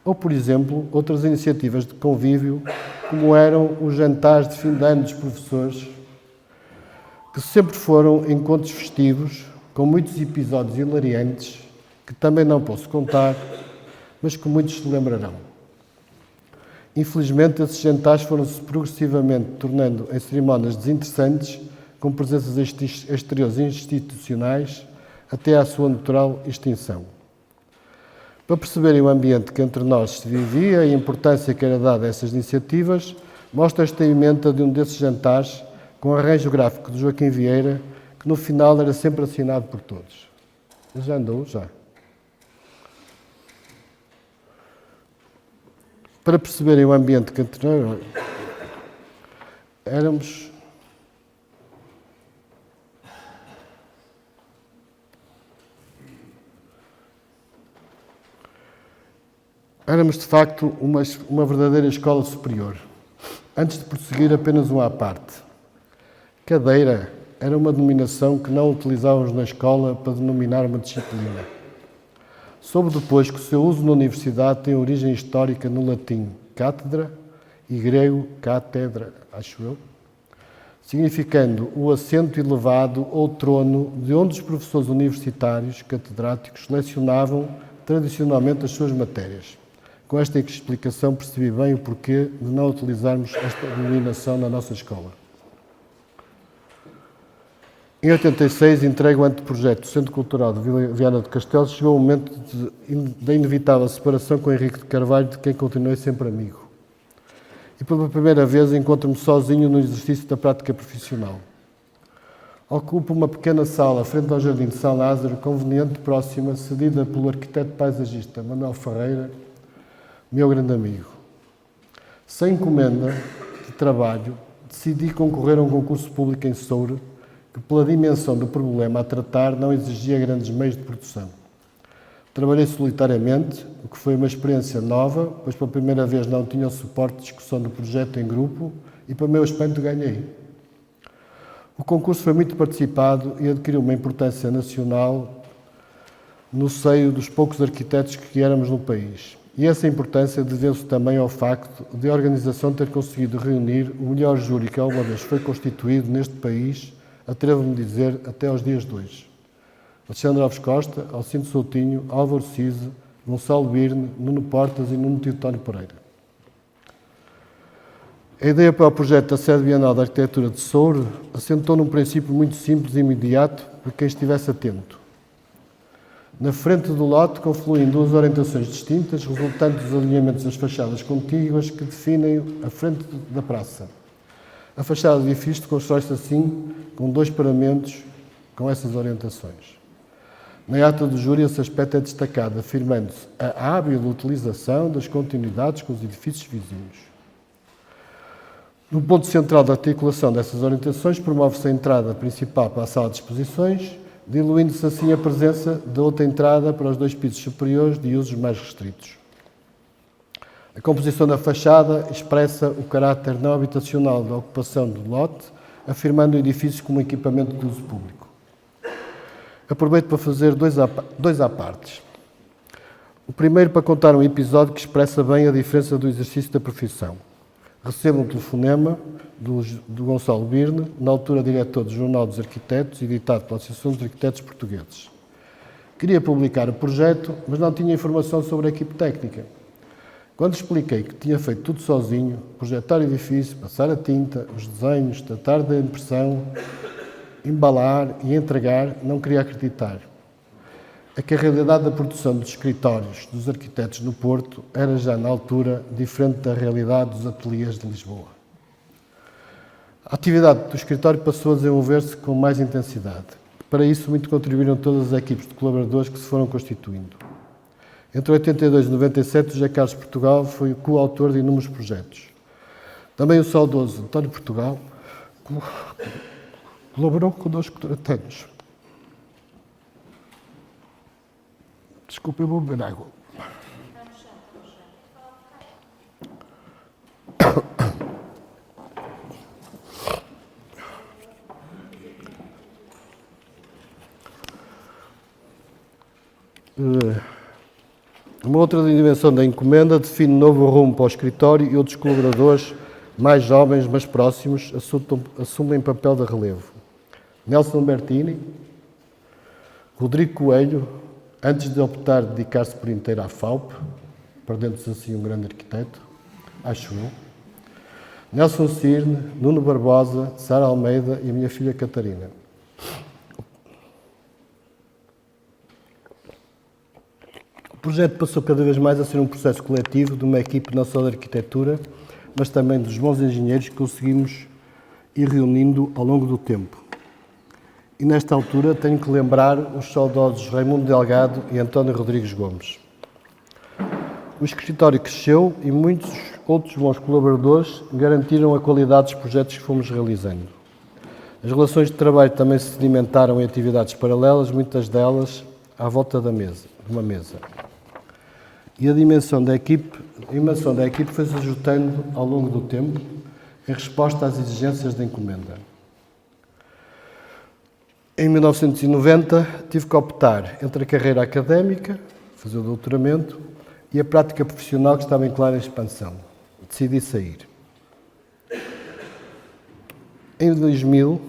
Ou, por exemplo, outras iniciativas de convívio, como eram os jantares de fim de ano dos professores, que sempre foram encontros festivos, com muitos episódios hilariantes, que também não posso contar, mas que muitos se lembrarão. Infelizmente, esses jantares foram-se progressivamente tornando em cerimónias desinteressantes, com presenças exteriores institucionais, até à sua natural extinção. Para perceberem o ambiente que entre nós se vivia e a importância que era dada a essas iniciativas, mostra esta emenda de um desses jantares com arranjo gráfico de Joaquim Vieira, que no final era sempre assinado por todos. Ele já andou, já. Para perceberem o ambiente que entre nós éramos de facto uma verdadeira escola superior. Antes de prosseguir, apenas uma à parte. Cadeira era uma denominação que não utilizávamos na escola para denominar uma disciplina. Soube depois que o seu uso na universidade tem origem histórica no latim cátedra e grego cátedra, acho eu, significando o assento elevado ou trono de onde os professores universitários, catedráticos, lecionavam tradicionalmente as suas matérias. Com esta explicação percebi bem o porquê de não utilizarmos esta denominação na nossa escola. Em 86, entregue o anteprojeto do Centro Cultural de Viana do Castelo, chegou o momento da inevitável separação com Henrique de Carvalho, de quem continuei sempre amigo. E pela primeira vez encontro-me sozinho no exercício da prática profissional. Ocupo uma pequena sala frente ao Jardim de São Lázaro, conveniente próxima, cedida pelo arquiteto paisagista Manuel Ferreira, meu grande amigo. Sem encomenda de trabalho, decidi concorrer a um concurso público em Soure, que pela dimensão do problema a tratar não exigia grandes meios de produção. Trabalhei solitariamente, o que foi uma experiência nova, pois pela primeira vez não tinha o suporte de discussão do projeto em grupo e, para meu espanto, ganhei. O concurso foi muito participado e adquiriu uma importância nacional no seio dos poucos arquitetos que éramos no país. E essa importância deveu-se também ao facto de a organização ter conseguido reunir o melhor júri que alguma vez foi constituído neste país, atrevo-me a dizer, até aos dias de hoje. Alexandre Alves Costa, Alcindo Soutinho, Álvaro Cise, Gonçalo Birne, Nuno Portas e Nuno Teotónio Pereira. A ideia para o projeto da Sede Bienal da Arquitetura de Soure assentou num princípio muito simples e imediato para quem estivesse atento. Na frente do lote confluem duas orientações distintas, resultantes dos alinhamentos das fachadas contíguas que definem a frente da praça. A fachada do edifício constrói-se assim, com dois paramentos com essas orientações. Na ata do júri, esse aspecto é destacado, afirmando-se a hábil utilização das continuidades com os edifícios vizinhos. No ponto central da articulação dessas orientações, promove-se a entrada principal para a sala de exposições, diluindo-se assim a presença da outra entrada para os dois pisos superiores de usos mais restritos. A composição da fachada expressa o caráter não habitacional da ocupação do lote, afirmando o edifício como equipamento de uso público. Aproveito para fazer dois à partes. O primeiro para contar um episódio que expressa bem a diferença do exercício da profissão. Recebo um telefonema do Gonçalo Birne, na altura diretor do Jornal dos Arquitetos, editado pela Associação dos Arquitetos Portugueses. Queria publicar o projeto, mas não tinha informação sobre a equipe técnica. Quando expliquei que tinha feito tudo sozinho, projetar o edifício, passar a tinta, os desenhos, tratar da impressão, embalar e entregar, não queria acreditar. É que a realidade da produção dos escritórios dos arquitetos no Porto era já, na altura, diferente da realidade dos ateliês de Lisboa. A atividade do escritório passou a desenvolver-se com mais intensidade. Para isso, muito contribuíram todas as equipes de colaboradores que se foram constituindo. Entre 82 e 97, o José Carlos Portugal foi o coautor de inúmeros projetos. Também o saudoso António Portugal colaborou connosco durante anos. Desculpe, eu vou beber água. Uma outra dimensão da encomenda define novo rumo para o escritório e outros colaboradores, mais jovens, mas próximos, assumem papel de relevo. Nelson Bertini, Rodrigo Coelho, antes de optar dedicar-se por inteiro à FAUP, perdendo-se assim um grande arquiteto, acho eu. Nelson Cirne, Nuno Barbosa, Sara Almeida e a minha filha Catarina. projeto passou cada vez mais a ser um processo coletivo de uma equipe não só de arquitetura, mas também dos bons engenheiros que conseguimos ir reunindo ao longo do tempo. E nesta altura tenho que lembrar os saudosos Raimundo Delgado e António Rodrigues Gomes. O escritório cresceu e muitos outros bons colaboradores garantiram a qualidade dos projetos que fomos realizando. As relações de trabalho também se sedimentaram em atividades paralelas, muitas delas à volta de uma mesa. E a dimensão da equipe foi-se ajustando ao longo do tempo em resposta às exigências da encomenda. Em 1990 tive que optar entre a carreira académica, fazer o doutoramento, e a prática profissional que estava em clara expansão. Decidi sair. Em 2000,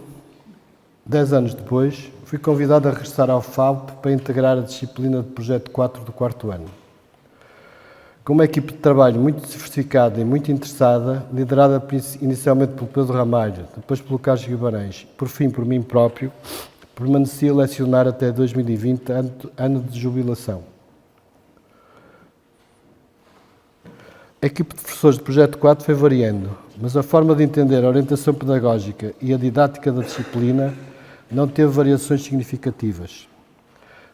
10 anos depois, fui convidado a regressar ao FAUP para integrar a disciplina de Projeto 4 do quarto ano. Com uma equipe de trabalho muito diversificada e muito interessada, liderada inicialmente pelo Pedro Ramalho, depois pelo Carlos Guimarães, por fim por mim próprio, permaneci a lecionar até 2020, ano de jubilação. A equipe de professores de Projeto 4 foi variando, mas a forma de entender a orientação pedagógica e a didática da disciplina não teve variações significativas.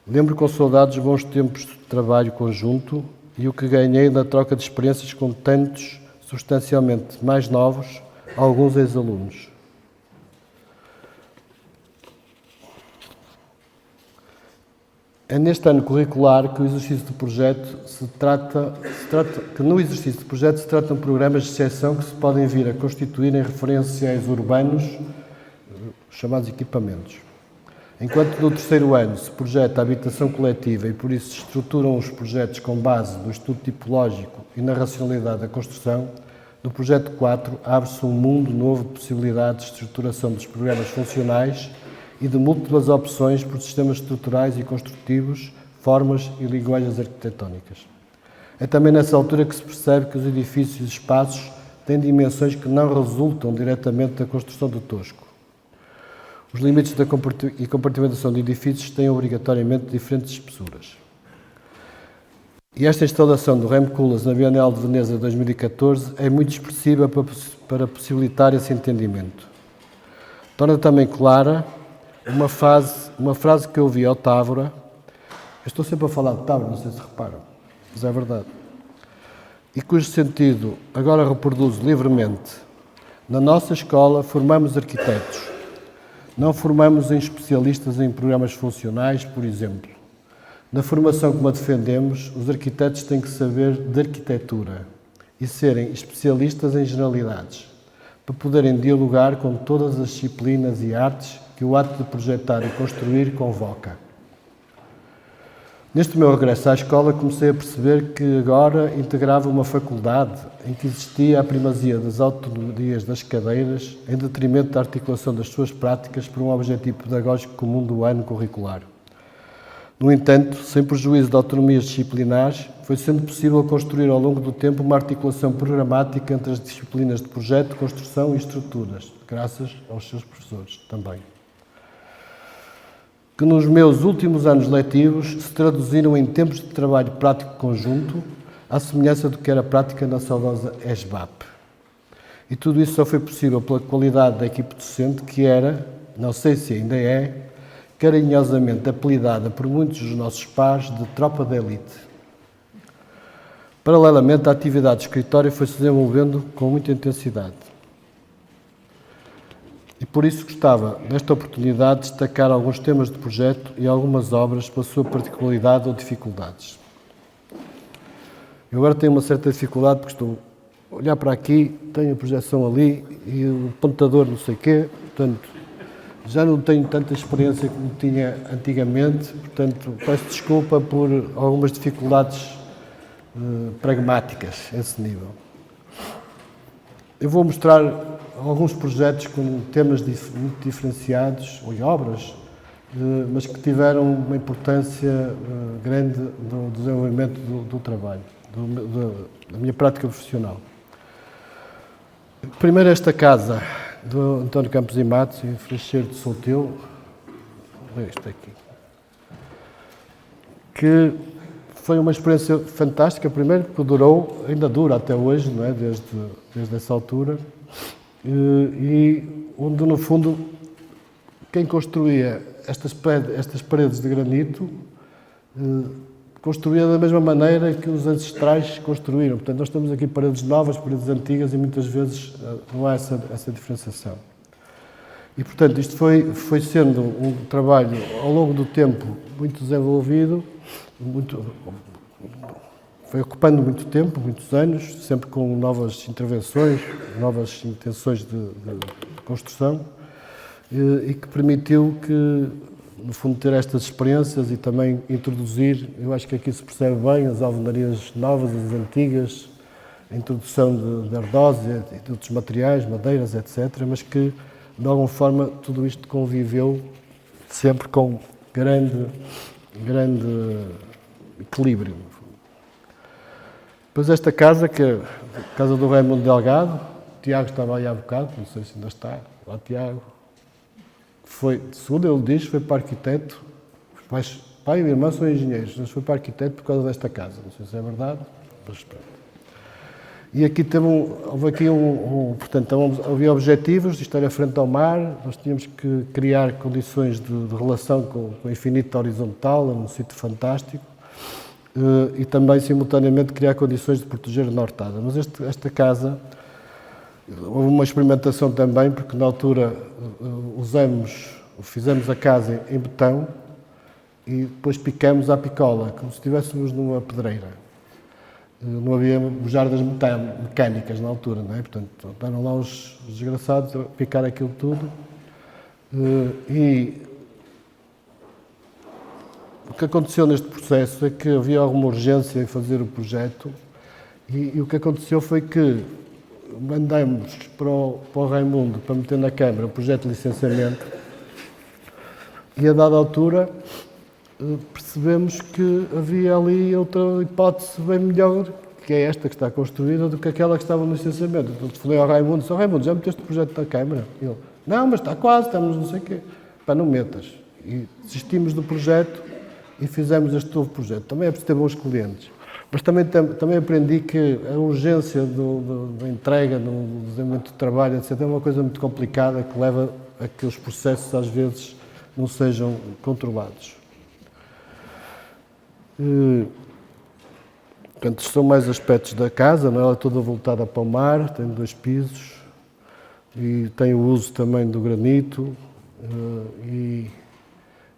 Lembro com saudades os bons tempos de trabalho conjunto e o que ganhei na troca de experiências com tantos, substancialmente mais novos, alguns ex-alunos. É neste ano curricular que o exercício de projeto no exercício de projeto se tratam programas de exceção que se podem vir a constituir em referenciais urbanos, chamados equipamentos. Enquanto no terceiro ano se projeta a habitação coletiva e por isso se estruturam os projetos com base no estudo tipológico e na racionalidade da construção, no projeto 4 abre-se um mundo novo de possibilidades de estruturação dos programas funcionais e de múltiplas opções por sistemas estruturais e construtivos, formas e linguagens arquitetónicas. É também nessa altura que se percebe que os edifícios e espaços têm dimensões que não resultam diretamente da construção do tosco. Os limites da compartimentação de edifícios têm obrigatoriamente diferentes espessuras. E esta instalação do Rem Koolhaas na Bienal de Veneza de 2014 é muito expressiva para possibilitar esse entendimento. Torna também clara uma frase que eu ouvi ao Távora. Eu estou sempre a falar de Távora, não sei se reparam, mas é verdade. E cujo sentido agora reproduzo livremente. Na nossa escola formamos arquitetos. Não formamos em especialistas em programas funcionais, por exemplo. Na formação como a defendemos, os arquitetos têm que saber de arquitetura e serem especialistas em generalidades, para poderem dialogar com todas as disciplinas e artes que o ato de projetar e construir convoca. Neste meu regresso à escola, comecei a perceber que agora integrava uma faculdade em que existia a primazia das autonomias das cadeiras em detrimento da articulação das suas práticas por um objetivo pedagógico comum do ano curricular. No entanto, sem prejuízo de autonomias disciplinares, foi sendo possível construir ao longo do tempo uma articulação programática entre as disciplinas de projeto, construção e estruturas, graças aos seus professores também, que nos meus últimos anos letivos se traduziram em tempos de trabalho prático conjunto, à semelhança do que era prática na saudosa ESBAP. E tudo isso só foi possível pela qualidade da equipe docente, que era, não sei se ainda é, carinhosamente apelidada por muitos dos nossos pares de tropa de elite. Paralelamente, a atividade de escritório foi se desenvolvendo com muita intensidade. E por isso gostava, nesta oportunidade, de destacar alguns temas de projeto e algumas obras pela sua particularidade ou dificuldades. Eu agora tenho uma certa dificuldade porque estou a olhar para aqui, tenho a projeção ali e o pontador não sei o quê, portanto, já não tenho tanta experiência como tinha antigamente, portanto, peço desculpa por algumas dificuldades pragmáticas a esse nível. Eu vou mostrar alguns projetos com temas muito diferenciados, ou obras, mas que tiveram uma importância grande no desenvolvimento do trabalho, da minha prática profissional. Primeiro esta casa do António Campos e Matos, em Freixeiro de Soutelo, isto aqui, que foi uma experiência fantástica, primeiro porque durou, ainda dura até hoje, não é? Desde essa altura, e onde no fundo quem construía estas paredes de granito construía da mesma maneira que os ancestrais construíram. Portanto, nós temos aqui paredes novas, paredes antigas e muitas vezes não há essa diferenciação. E, portanto, isto foi sendo um trabalho ao longo do tempo muito desenvolvido, foi ocupando muito tempo, muitos anos, sempre com novas intervenções, novas intenções de construção, e que permitiu que, no fundo, ter estas experiências e também introduzir, eu acho que aqui se percebe bem, as alvenarias novas, as antigas, a introdução de ardósia e de outros materiais, madeiras, etc., mas que, de alguma forma, tudo isto conviveu sempre com grande equilíbrio. Depois esta casa, que é a casa do Raimundo Delgado, o Tiago estava aí há bocado, não sei se ainda está, lá Tiago, foi, segundo ele diz, foi para arquiteto, mas pai e minha irmã são engenheiros, mas foi para arquiteto por causa desta casa, não sei se é verdade, mas pronto. E aqui houve aqui portanto, havia objetivos, isto era frente ao mar, nós tínhamos que criar condições de relação com o infinito horizontal, num sítio fantástico, e também, simultaneamente, criar condições de proteger a nortada. Mas esta casa, houve uma experimentação também, porque na altura fizemos a casa em betão e depois picamos à picola, como se estivéssemos numa pedreira. Não havia bujardas mecânicas na altura, não é? Portanto, estavam lá os desgraçados a picar aquilo tudo. E o que aconteceu neste processo é que havia alguma urgência em fazer o projeto e o que aconteceu foi que mandamos para o Raimundo para meter na Câmara o projeto de licenciamento e, a dada altura, percebemos que havia ali outra hipótese bem melhor, que é esta que está construída, do que aquela que estava no licenciamento. Então, falei ao Raimundo, disse: Raimundo, já meteste o projeto na Câmara? E ele: não, mas está quase, estamos não sei o quê. Pá, não metas. E desistimos do projeto e fizemos este novo projeto. Também é preciso ter bons clientes. Mas também aprendi que a urgência da entrega, do desenvolvimento do trabalho, etc., é uma coisa muito complicada que leva a que os processos, às vezes, não sejam controlados. Portanto, são mais aspectos da casa, não é? Ela é toda voltada para o mar, tem 2 pisos e tem o uso também do granito e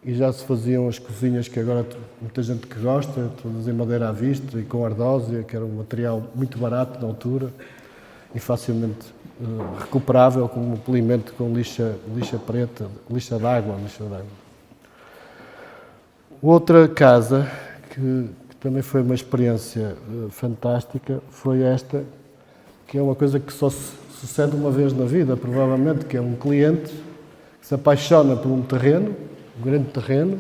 já se faziam as cozinhas que agora muita gente que gosta, todas em madeira à vista e com ardósia, que era um material muito barato na altura e facilmente recuperável, como um polimento com lixa preta, lixa d'água. Outra casa que também foi uma experiência fantástica foi esta, que é uma coisa que só sucede uma vez na vida, provavelmente, que é um cliente que se apaixona por um terreno, um grande terreno,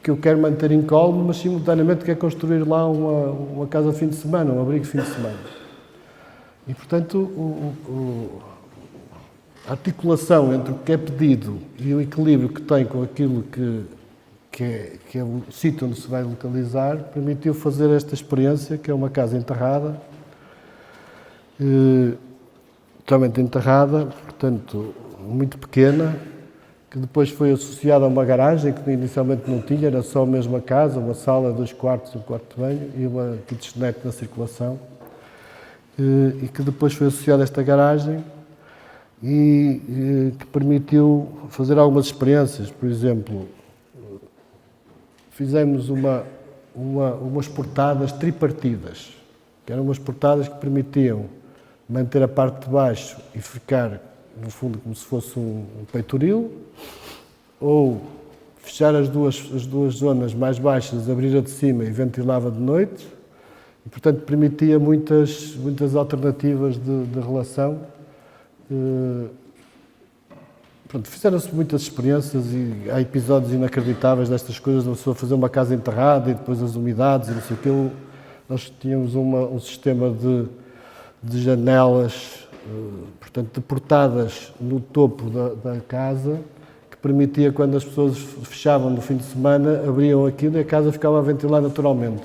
que eu quero manter incólume, mas simultaneamente quer construir lá uma casa de fim de semana, um abrigo de fim de semana. E, portanto, a articulação entre o que é pedido e o equilíbrio que tem com aquilo que é o sítio onde se vai localizar, permitiu fazer esta experiência, que é uma casa enterrada, totalmente enterrada, portanto, muito pequena, que depois foi associada a uma garagem que inicialmente não tinha, era só a mesma casa, uma sala, 2 quartos, um quarto de banho e uma kitchenette na circulação, e que depois foi associada a esta garagem e que permitiu fazer algumas experiências. Por exemplo, fizemos umas portadas tripartidas, que eram umas portadas que permitiam manter a parte de baixo e ficar, no fundo, como se fosse um peitoril, ou fechar as duas zonas mais baixas, abrir a de cima e ventilava de noite, e, portanto, permitia muitas alternativas de relação. Pronto, fizeram-se muitas experiências e há episódios inacreditáveis destas coisas, uma pessoa fazer uma casa enterrada e depois as umidades e não sei o quê. Nós tínhamos um sistema de janelas, portanto, de portadas no topo da casa, que permitia, quando as pessoas fechavam no fim de semana, abriam aquilo e a casa ficava a ventilar naturalmente.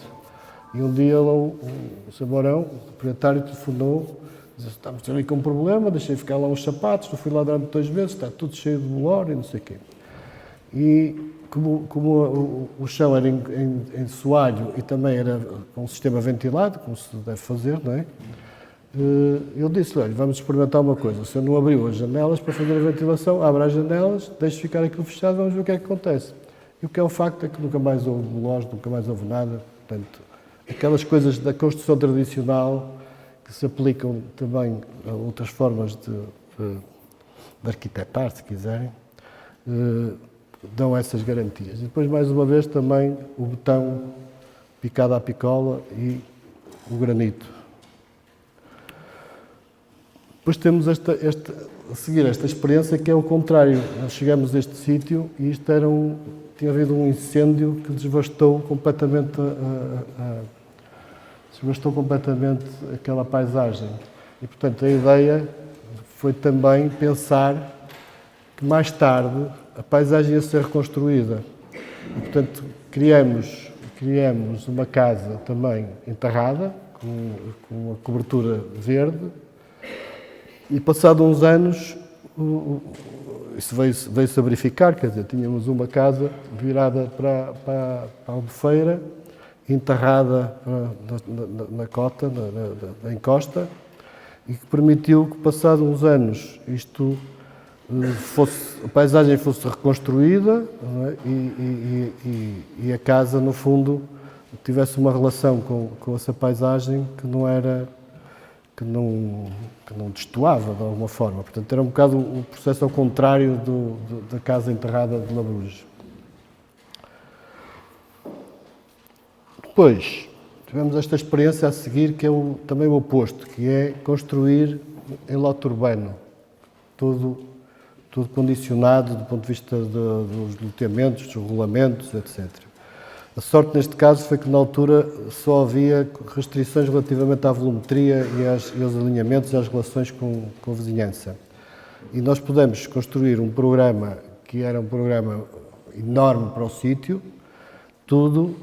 E um dia o Sr. Mourão, o proprietário, telefonou, disse: estamos ali com um problema, deixei ficar lá uns sapatos, não fui lá durante 2 meses, está tudo cheio de bolor e não sei o quê. E como o chão era em soalho e também era com um sistema ventilado, como se deve fazer, não é? Eu disse-lhe: olha, vamos experimentar uma coisa, o senhor não abriu as janelas para fazer a ventilação, abre as janelas, deixe ficar aquilo fechado, vamos ver o que é que acontece. E o que é o facto é que nunca mais houve bolores, nunca mais houve nada. Portanto, aquelas coisas da construção tradicional que se aplicam também a outras formas de arquitetar, se quiserem, dão essas garantias. E depois, mais uma vez, também o betão picado à picola e o granito. Depois temos a seguir esta experiência que é o contrário. Nós chegamos a este sítio e isto tinha havido um incêndio que desvastou completamente aquela paisagem. E, portanto, a ideia foi também pensar que mais tarde a paisagem ia ser reconstruída. E, portanto, criamos uma casa também enterrada, com uma cobertura verde, e passados uns anos isso veio-se a verificar, quer dizer, tínhamos uma casa virada para a Albufeira, enterrada na cota, na encosta, e que permitiu que, passados uns anos, a paisagem fosse reconstruída, não é? E a casa, no fundo, tivesse uma relação com essa paisagem que não destoava de alguma forma. Portanto, era um bocado o processo ao contrário da casa enterrada de Labruges. Depois, tivemos esta experiência a seguir, que é também o oposto, que é construir em lote urbano, tudo condicionado do ponto de vista dos loteamentos, dos regulamentos, etc. A sorte neste caso foi que na altura só havia restrições relativamente à volumetria e aos alinhamentos e às relações com a vizinhança. E nós pudemos construir um programa que era um programa enorme para o sítio, tudo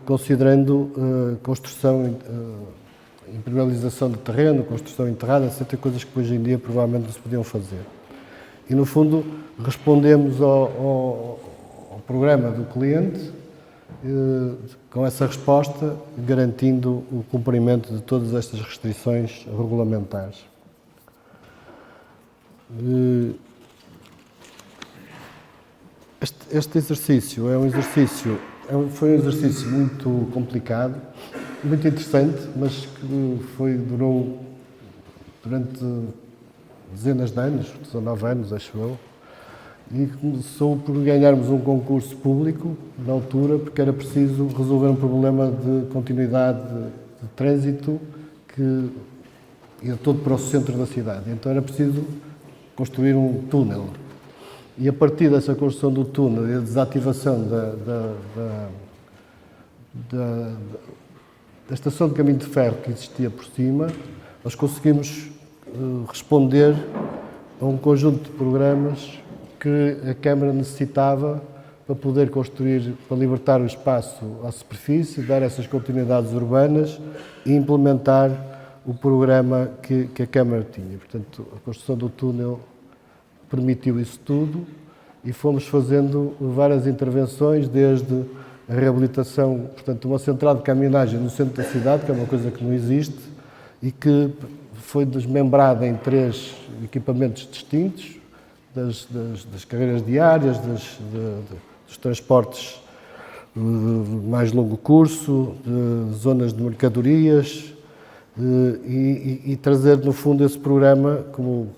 considerando construção, impermeabilização do terreno, construção enterrada, etc., coisas que hoje em dia provavelmente não se podiam fazer. E, no fundo, respondemos ao programa do cliente com essa resposta, garantindo o cumprimento de todas estas restrições regulamentares. Este exercício foi um exercício muito complicado, muito interessante, mas que durou durante dezenas de anos, 19 anos, acho eu, e começou por ganharmos um concurso público, na altura, porque era preciso resolver um problema de continuidade de trânsito que ia todo para o centro da cidade. Então era preciso construir um túnel. E a partir dessa construção do túnel e a desativação da estação de caminho de ferro que existia por cima, nós conseguimos responder a um conjunto de programas que a Câmara necessitava para poder construir, para libertar o espaço à superfície, dar essas continuidades urbanas e implementar o programa que a Câmara tinha. Portanto, a construção do túnel permitiu isso tudo e fomos fazendo várias intervenções, desde a reabilitação, portanto, uma central de caminhagem no centro da cidade, que é uma coisa que não existe, e que foi desmembrada em 3 equipamentos distintos, das carreiras diárias, dos transportes de mais longo curso, de zonas de mercadorias, e trazer, no fundo, esse programa, como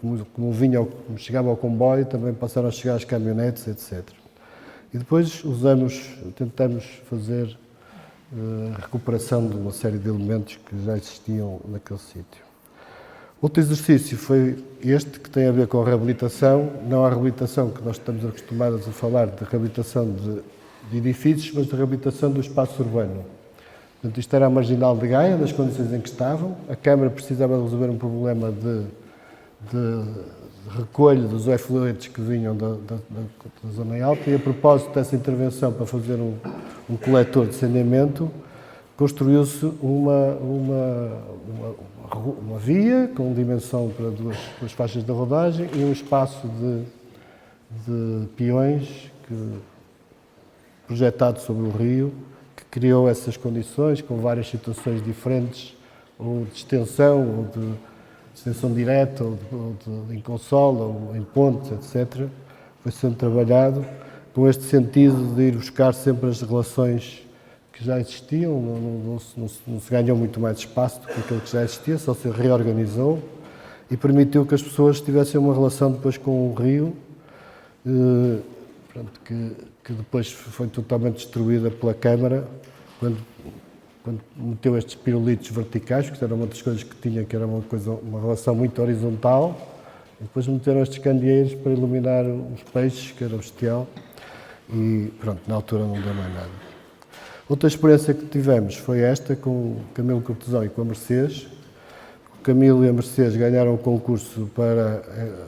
chegava ao comboio, também passaram a chegar as caminhonetes, etc. E depois tentamos fazer a recuperação de uma série de elementos que já existiam naquele sítio. Outro exercício foi este, que tem a ver com a reabilitação, não a reabilitação que nós estamos acostumados a falar, de reabilitação de edifícios, mas de reabilitação do espaço urbano. Portanto, isto era a Marginal de Gaia, das condições em que estavam. A Câmara precisava de resolver um problema de recolha dos efluentes que vinham da Zona Alta, e a propósito dessa intervenção para fazer um coletor de saneamento, construiu-se uma via com dimensão para duas faixas de rodagem e um espaço de peões projetado sobre o rio, que criou essas condições com várias situações diferentes, ou de extensão, ou de extensão direta, ou de em consola, ou em pontes, etc. Foi sendo trabalhado com este sentido de ir buscar sempre as relações que já existiam, não se ganhou muito mais espaço do que aquilo que já existia, só se reorganizou e permitiu que as pessoas tivessem uma relação depois com o rio, que depois foi totalmente destruída pela Câmara, quando meteu estes pirulitos verticais, que era uma das coisas que tinha, que era uma relação muito horizontal, e depois meteram estes candeeiros para iluminar os peixes, que era bestial, e pronto, na altura não deu mais nada. Outra experiência que tivemos foi esta, com o Camilo Cortesão e com a Mercedes. O Camilo e a Mercedes ganharam o concurso para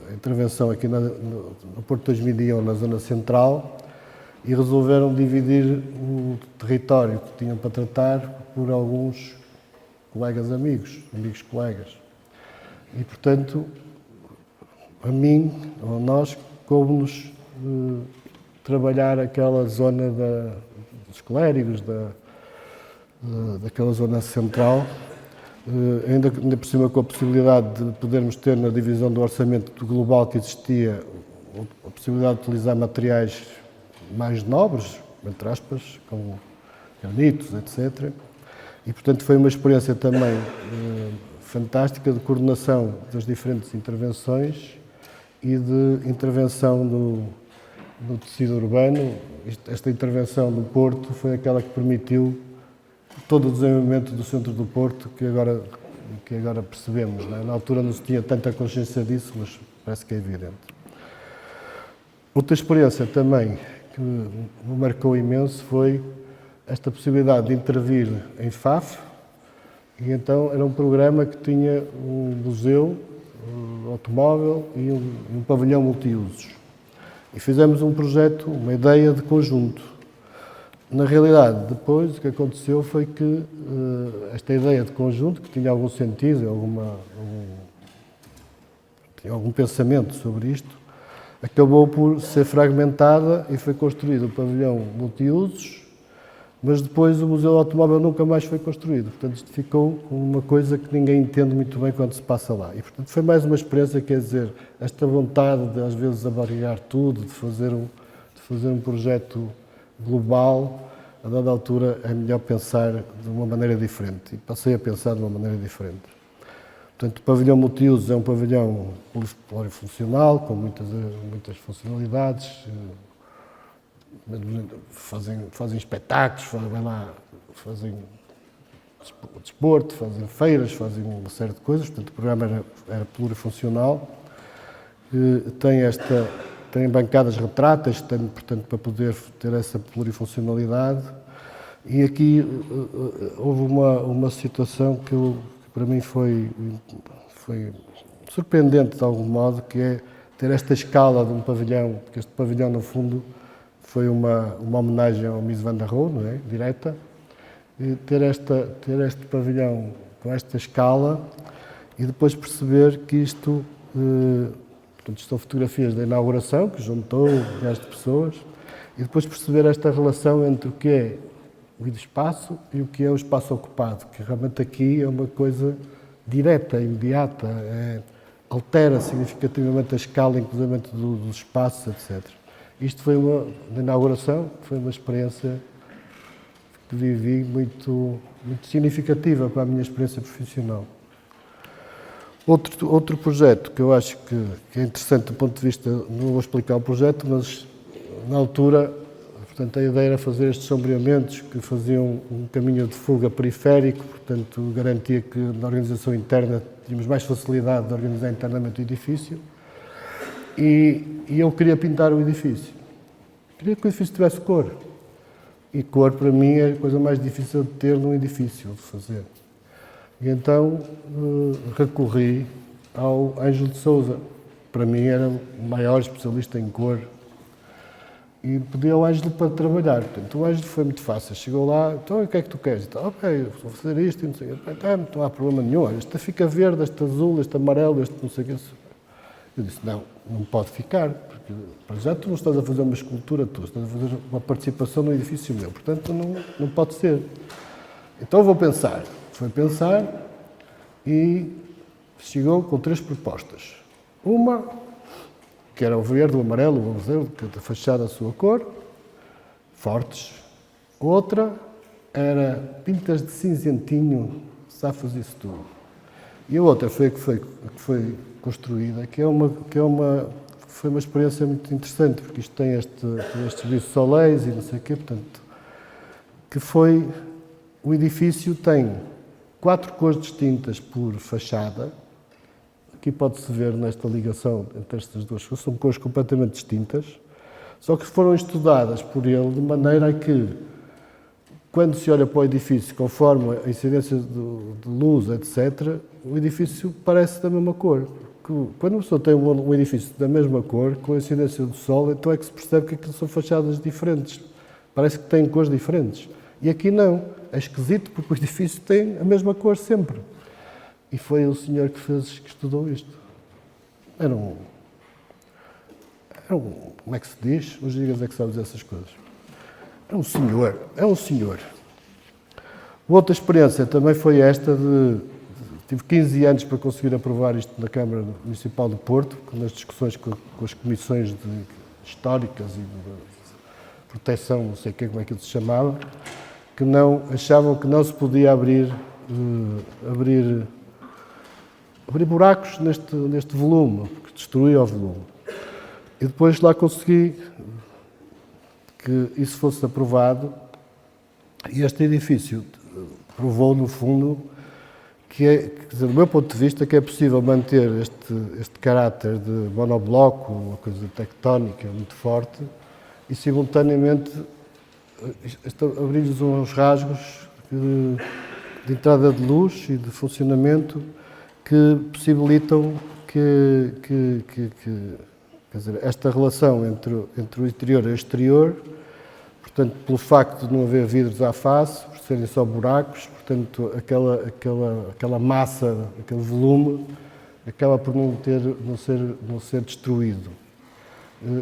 a intervenção aqui no Porto 2001, na zona central, e resolveram dividir o território que tinham para tratar por alguns colegas amigos colegas. E, portanto, a mim, ou a nós, coube-nos trabalhar aquela zona dos clérigos, daquela zona central, ainda por cima com a possibilidade de podermos ter na divisão do orçamento global que existia, a possibilidade de utilizar materiais mais nobres, entre aspas, como granitos, etc. E, portanto, foi uma experiência também fantástica de coordenação das diferentes intervenções e de intervenção no tecido urbano. Esta intervenção do Porto foi aquela que permitiu todo o desenvolvimento do centro do Porto que agora percebemos. Não é? Na altura não se tinha tanta consciência disso, mas parece que é evidente. Outra experiência também que me marcou imenso foi esta possibilidade de intervir em Faf, e então era um programa que tinha um museu, um automóvel e um pavilhão multiusos. E fizemos um projeto, uma ideia de conjunto. Na realidade, depois o que aconteceu foi que esta ideia de conjunto, que tinha algum sentido, tinha algum pensamento sobre isto, acabou por ser fragmentada e foi construído o pavilhão multiusos, mas depois o Museu do Automóvel nunca mais foi construído. Portanto, isto ficou uma coisa que ninguém entende muito bem quando se passa lá. E, portanto, foi mais uma experiência, quer dizer, esta vontade de, às vezes, abarrear tudo, de fazer um projeto global, a dada altura é melhor pensar de uma maneira diferente. E passei a pensar de uma maneira diferente. Portanto, o pavilhão multiusos é um pavilhão polifuncional, com muitas funcionalidades, fazem espetáculos, fazem desporto, fazem feiras, fazem uma série de coisas. Portanto, o programa era plurifuncional. Tem bancadas retráteis, portanto, para poder ter essa plurifuncionalidade. E aqui houve uma situação que para mim foi surpreendente de algum modo, que é ter esta escala de um pavilhão, porque este pavilhão, no fundo, foi uma homenagem ao Mies van der Rohe, não é? Direta, e ter este pavilhão com esta escala e depois perceber que isto, portanto, são fotografias da inauguração, que juntou milhares de pessoas, e depois perceber esta relação entre o que é o espaço e o que é o espaço ocupado, que realmente aqui é uma coisa direta, imediata, altera significativamente a escala, inclusive dos espaços, etc. Isto foi na inauguração, foi uma experiência que vivi muito significativa para a minha experiência profissional. Outro projeto que eu acho que é interessante do ponto de vista, não vou explicar o projeto, mas na altura, portanto, a ideia era fazer estes sombreamentos que faziam um caminho de fuga periférico, portanto, garantia que na organização interna tínhamos mais facilidade de organizar internamente o edifício. E eu queria pintar o edifício. Queria que o edifício tivesse cor. E cor, para mim, é a coisa mais difícil de ter num edifício, de fazer. E então recorri ao Ângelo de Sousa. Para mim era o maior especialista em cor e pedi ao Ângelo para trabalhar. Portanto, o Ângelo foi muito fácil. Chegou lá, então o que é que tu queres? Então, ok, vou fazer isto e não sei o quê. Não há problema nenhum. Olha, este fica verde, este azul, este amarelo, este não sei o quê. Eu disse, não pode ficar, porque para já tu não estás a fazer uma escultura tua, estás a fazer uma participação no edifício meu, portanto não pode ser. Então vou pensar. Foi pensar e chegou com 3 propostas. Uma, que era o verde, o amarelo, o azul, que a fachada a sua cor, fortes. Outra era pintas de cinzentinho, safas isso tudo. E a outra foi a que foi construída, foi uma experiência muito interessante, porque isto tem estes visos soleis e não sei o quê, portanto, que foi, o edifício tem 4 cores distintas por fachada. Aqui pode-se ver nesta ligação entre estas duas cores, são cores completamente distintas, só que foram estudadas por ele de maneira a que, quando se olha para o edifício, conforme a incidência de luz, etc., o edifício parece da mesma cor. Quando uma pessoa tem um edifício da mesma cor, com a incidência do sol, então é que se percebe que aquilo são fachadas diferentes. Parece que têm cores diferentes. E aqui não. É esquisito porque o edifício tem a mesma cor sempre. E foi o senhor que estudou isto. Era um... Como é que se diz? Os gigas é que sabem essas coisas. É um senhor. Outra experiência também foi esta tive 15 anos para conseguir aprovar isto na Câmara Municipal de Porto, nas discussões com as comissões históricas e de proteção, não sei como é que se chamava, que achavam que não se podia abrir buracos neste volume, porque destruía o volume. E depois lá consegui que isso fosse aprovado, e este edifício provou, no fundo, quer dizer, do meu ponto de vista, que é possível manter este caráter de monobloco, uma coisa tectónica muito forte, e simultaneamente abrir-lhes uns rasgos de entrada de luz e de funcionamento que possibilitam quer dizer, esta relação entre o interior e o exterior, portanto, pelo facto de não haver vidros à face, por serem só buracos, portanto, aquela massa, aquele volume, acaba por não ser destruído.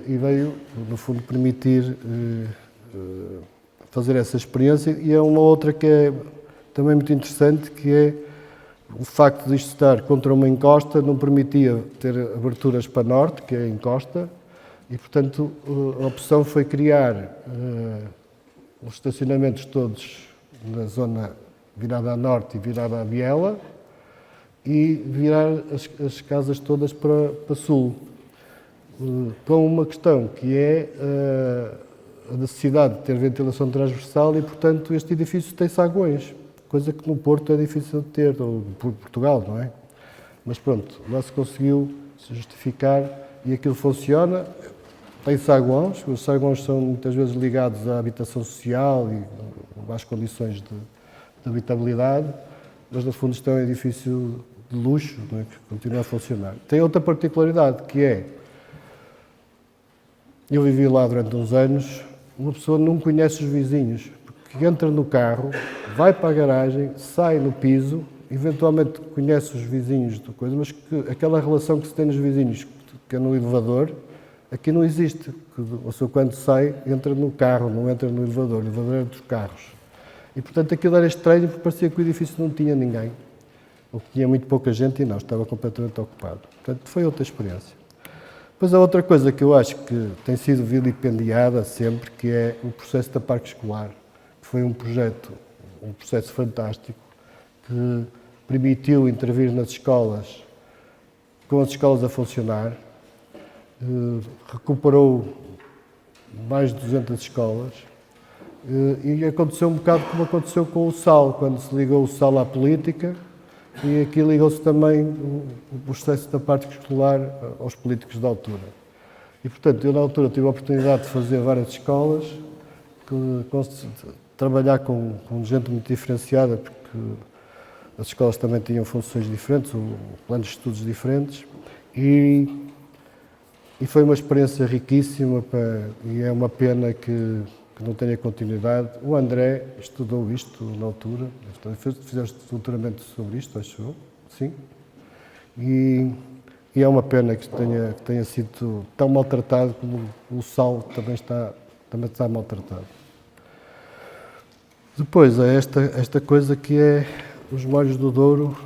E veio, no fundo, permitir fazer essa experiência. E é uma outra que é também muito interessante, que é o facto de isto estar contra uma encosta não permitia ter aberturas para norte, que é a encosta, e, portanto, a opção foi criar os estacionamentos todos na zona virada a norte e virada a Biela, e virar as casas todas para sul, com uma questão que é a necessidade de ter ventilação transversal e, portanto, este edifício tem saguões, coisa que no Porto é difícil de ter, ou em Portugal, não é? Mas pronto, lá se conseguiu se justificar e aquilo funciona. Tem saguões, os saguões são muitas vezes ligados à habitação social e às condições de habitabilidade, mas no fundo isto é um edifício de luxo, não é? Que continua a funcionar. Tem outra particularidade, que é, eu vivi lá durante uns anos, uma pessoa não conhece os vizinhos, porque entra no carro, vai para a garagem, sai no piso, eventualmente conhece os vizinhos de coisa, mas aquela relação que se tem nos vizinhos, que é no elevador, aqui não existe. A pessoa, quando sai, entra no carro, não entra no elevador. O elevador é dos carros. E, portanto, aquilo era estranho, porque parecia que o edifício não tinha ninguém. Ou que tinha muito pouca gente e não, estava completamente ocupado. Portanto, foi outra experiência. Depois, a outra coisa que eu acho que tem sido vilipendiada sempre, que é o processo da Parque Escolar, que foi um processo fantástico, que permitiu intervir nas escolas, com as escolas a funcionar, recuperou mais de 200 escolas, e aconteceu um bocado como aconteceu com o SAL, quando se ligou o SAL à política, e aqui ligou-se também o processo da parte escolar aos políticos da altura. E, portanto, eu na altura tive a oportunidade de fazer várias escolas, trabalhar com gente muito diferenciada, porque as escolas também tinham funções diferentes, planos de estudos diferentes, e e foi uma experiência riquíssima, e é uma pena que não tenha continuidade. O André estudou isto na altura, fizeste doutoramento sobre isto, acho eu, sim, e é uma pena que tenha sido tão maltratado como o Sal também está maltratado. Depois, há esta coisa que é os molhos do Douro,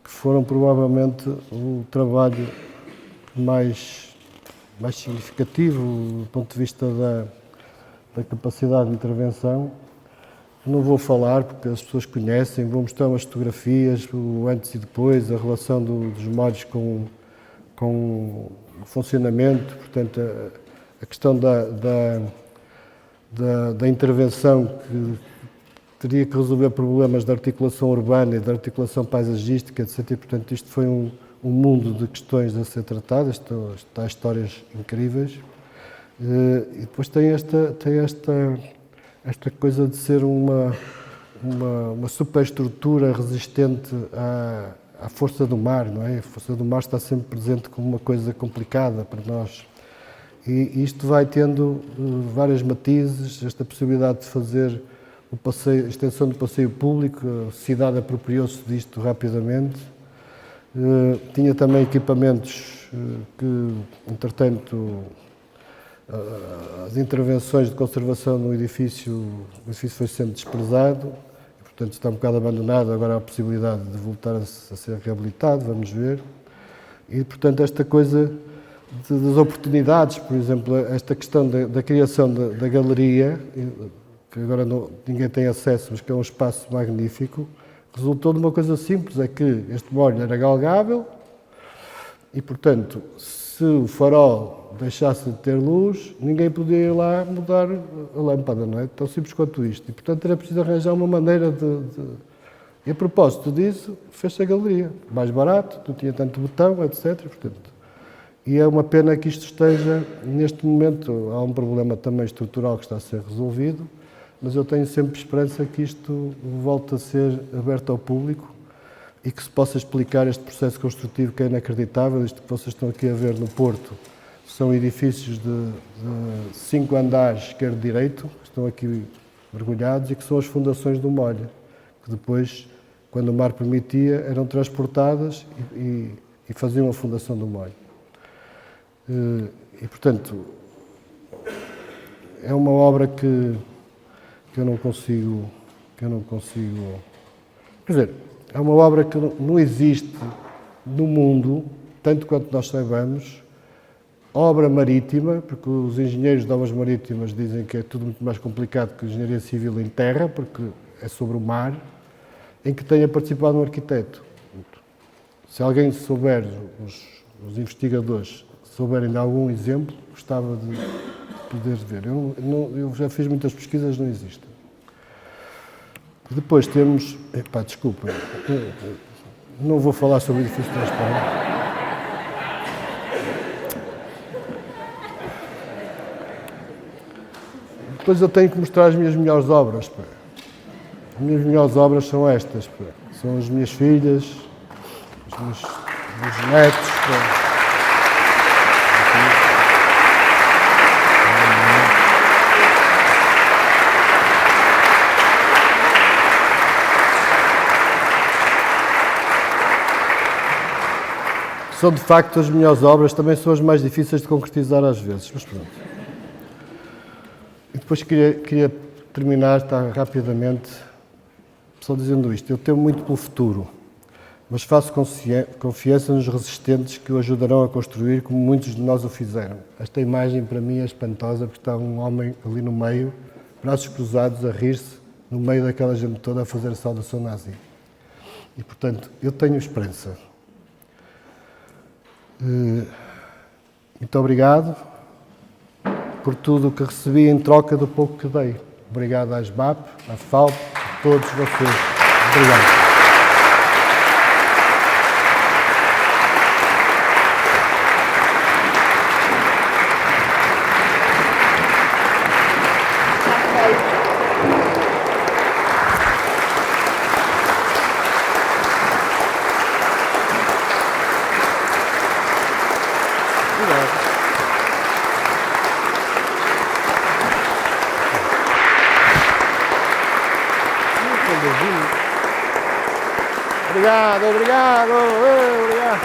que foram provavelmente o trabalho mais significativo do ponto de vista da capacidade de intervenção. Não vou falar porque as pessoas conhecem, vou mostrar umas fotografias, o antes e depois, a relação dos molhos com o funcionamento, portanto, a questão da intervenção que teria que resolver problemas de articulação urbana e de articulação paisagística, etc. E, portanto, isto foi um mundo de questões a ser tratadas, há histórias incríveis. E depois tem esta coisa de ser uma superestrutura resistente à força do mar, não é? A força do mar está sempre presente como uma coisa complicada para nós. E isto vai tendo vários matizes, esta possibilidade de fazer a extensão do passeio público, a cidade apropriou-se disto rapidamente. Tinha também equipamentos que, entretanto, as intervenções de conservação no edifício, o edifício foi sempre desprezado, e, portanto está um bocado abandonado, agora há a possibilidade de voltar a ser reabilitado, vamos ver. E, portanto, esta coisa das oportunidades, por exemplo, esta questão da criação da galeria, que agora ninguém tem acesso, mas que é um espaço magnífico, resultou de uma coisa simples, é que este molho era galgável e, portanto, se o farol deixasse de ter luz, ninguém podia ir lá mudar a lâmpada, não é? Tão simples quanto isto. E, portanto, era preciso arranjar uma maneira E, a propósito disso, fez-se a galeria. Mais barato, não tinha tanto botão, etc. Portanto, e é uma pena que isto esteja, neste momento, há um problema também estrutural que está a ser resolvido, mas eu tenho sempre esperança que isto volte a ser aberto ao público e que se possa explicar este processo construtivo que é inacreditável. Isto que vocês estão aqui a ver no Porto são edifícios de 5 andares, esquerdo e direito, que estão aqui mergulhados e que são as fundações do molho, que depois, quando o mar permitia, eram transportadas e faziam a fundação do molho. E, portanto, é uma obra que eu não consigo... Quer dizer, é uma obra que não existe no mundo, tanto quanto nós saibamos, obra marítima, porque os engenheiros de obras marítimas dizem que é tudo muito mais complicado que a engenharia civil em terra, porque é sobre o mar, em que tenha participado um arquiteto. Se alguém souber, os investigadores, souberem de algum exemplo, gostava de poder ver. Eu já fiz muitas pesquisas, não existe. Depois temos... desculpa, não vou falar sobre o edifício transparente. Depois eu tenho que mostrar as minhas melhores obras. As minhas melhores obras são estas. São as minhas filhas, os meus netos. São de facto as melhores obras, também são as mais difíceis de concretizar às vezes, mas pronto. E depois queria terminar rapidamente, só dizendo isto. Eu temo muito pelo futuro, mas faço confiança nos resistentes que o ajudarão a construir como muitos de nós o fizeram. Esta imagem para mim é espantosa, porque está um homem ali no meio, braços cruzados, a rir-se, no meio daquela gente toda a fazer a saudação nazi. E, portanto, eu tenho esperança. Muito obrigado por tudo o que recebi em troca do pouco que dei. Obrigado à SBAP, à FALP, a todos vocês. Obrigado. Obrigado. Obrigado, obrigado, obrigado.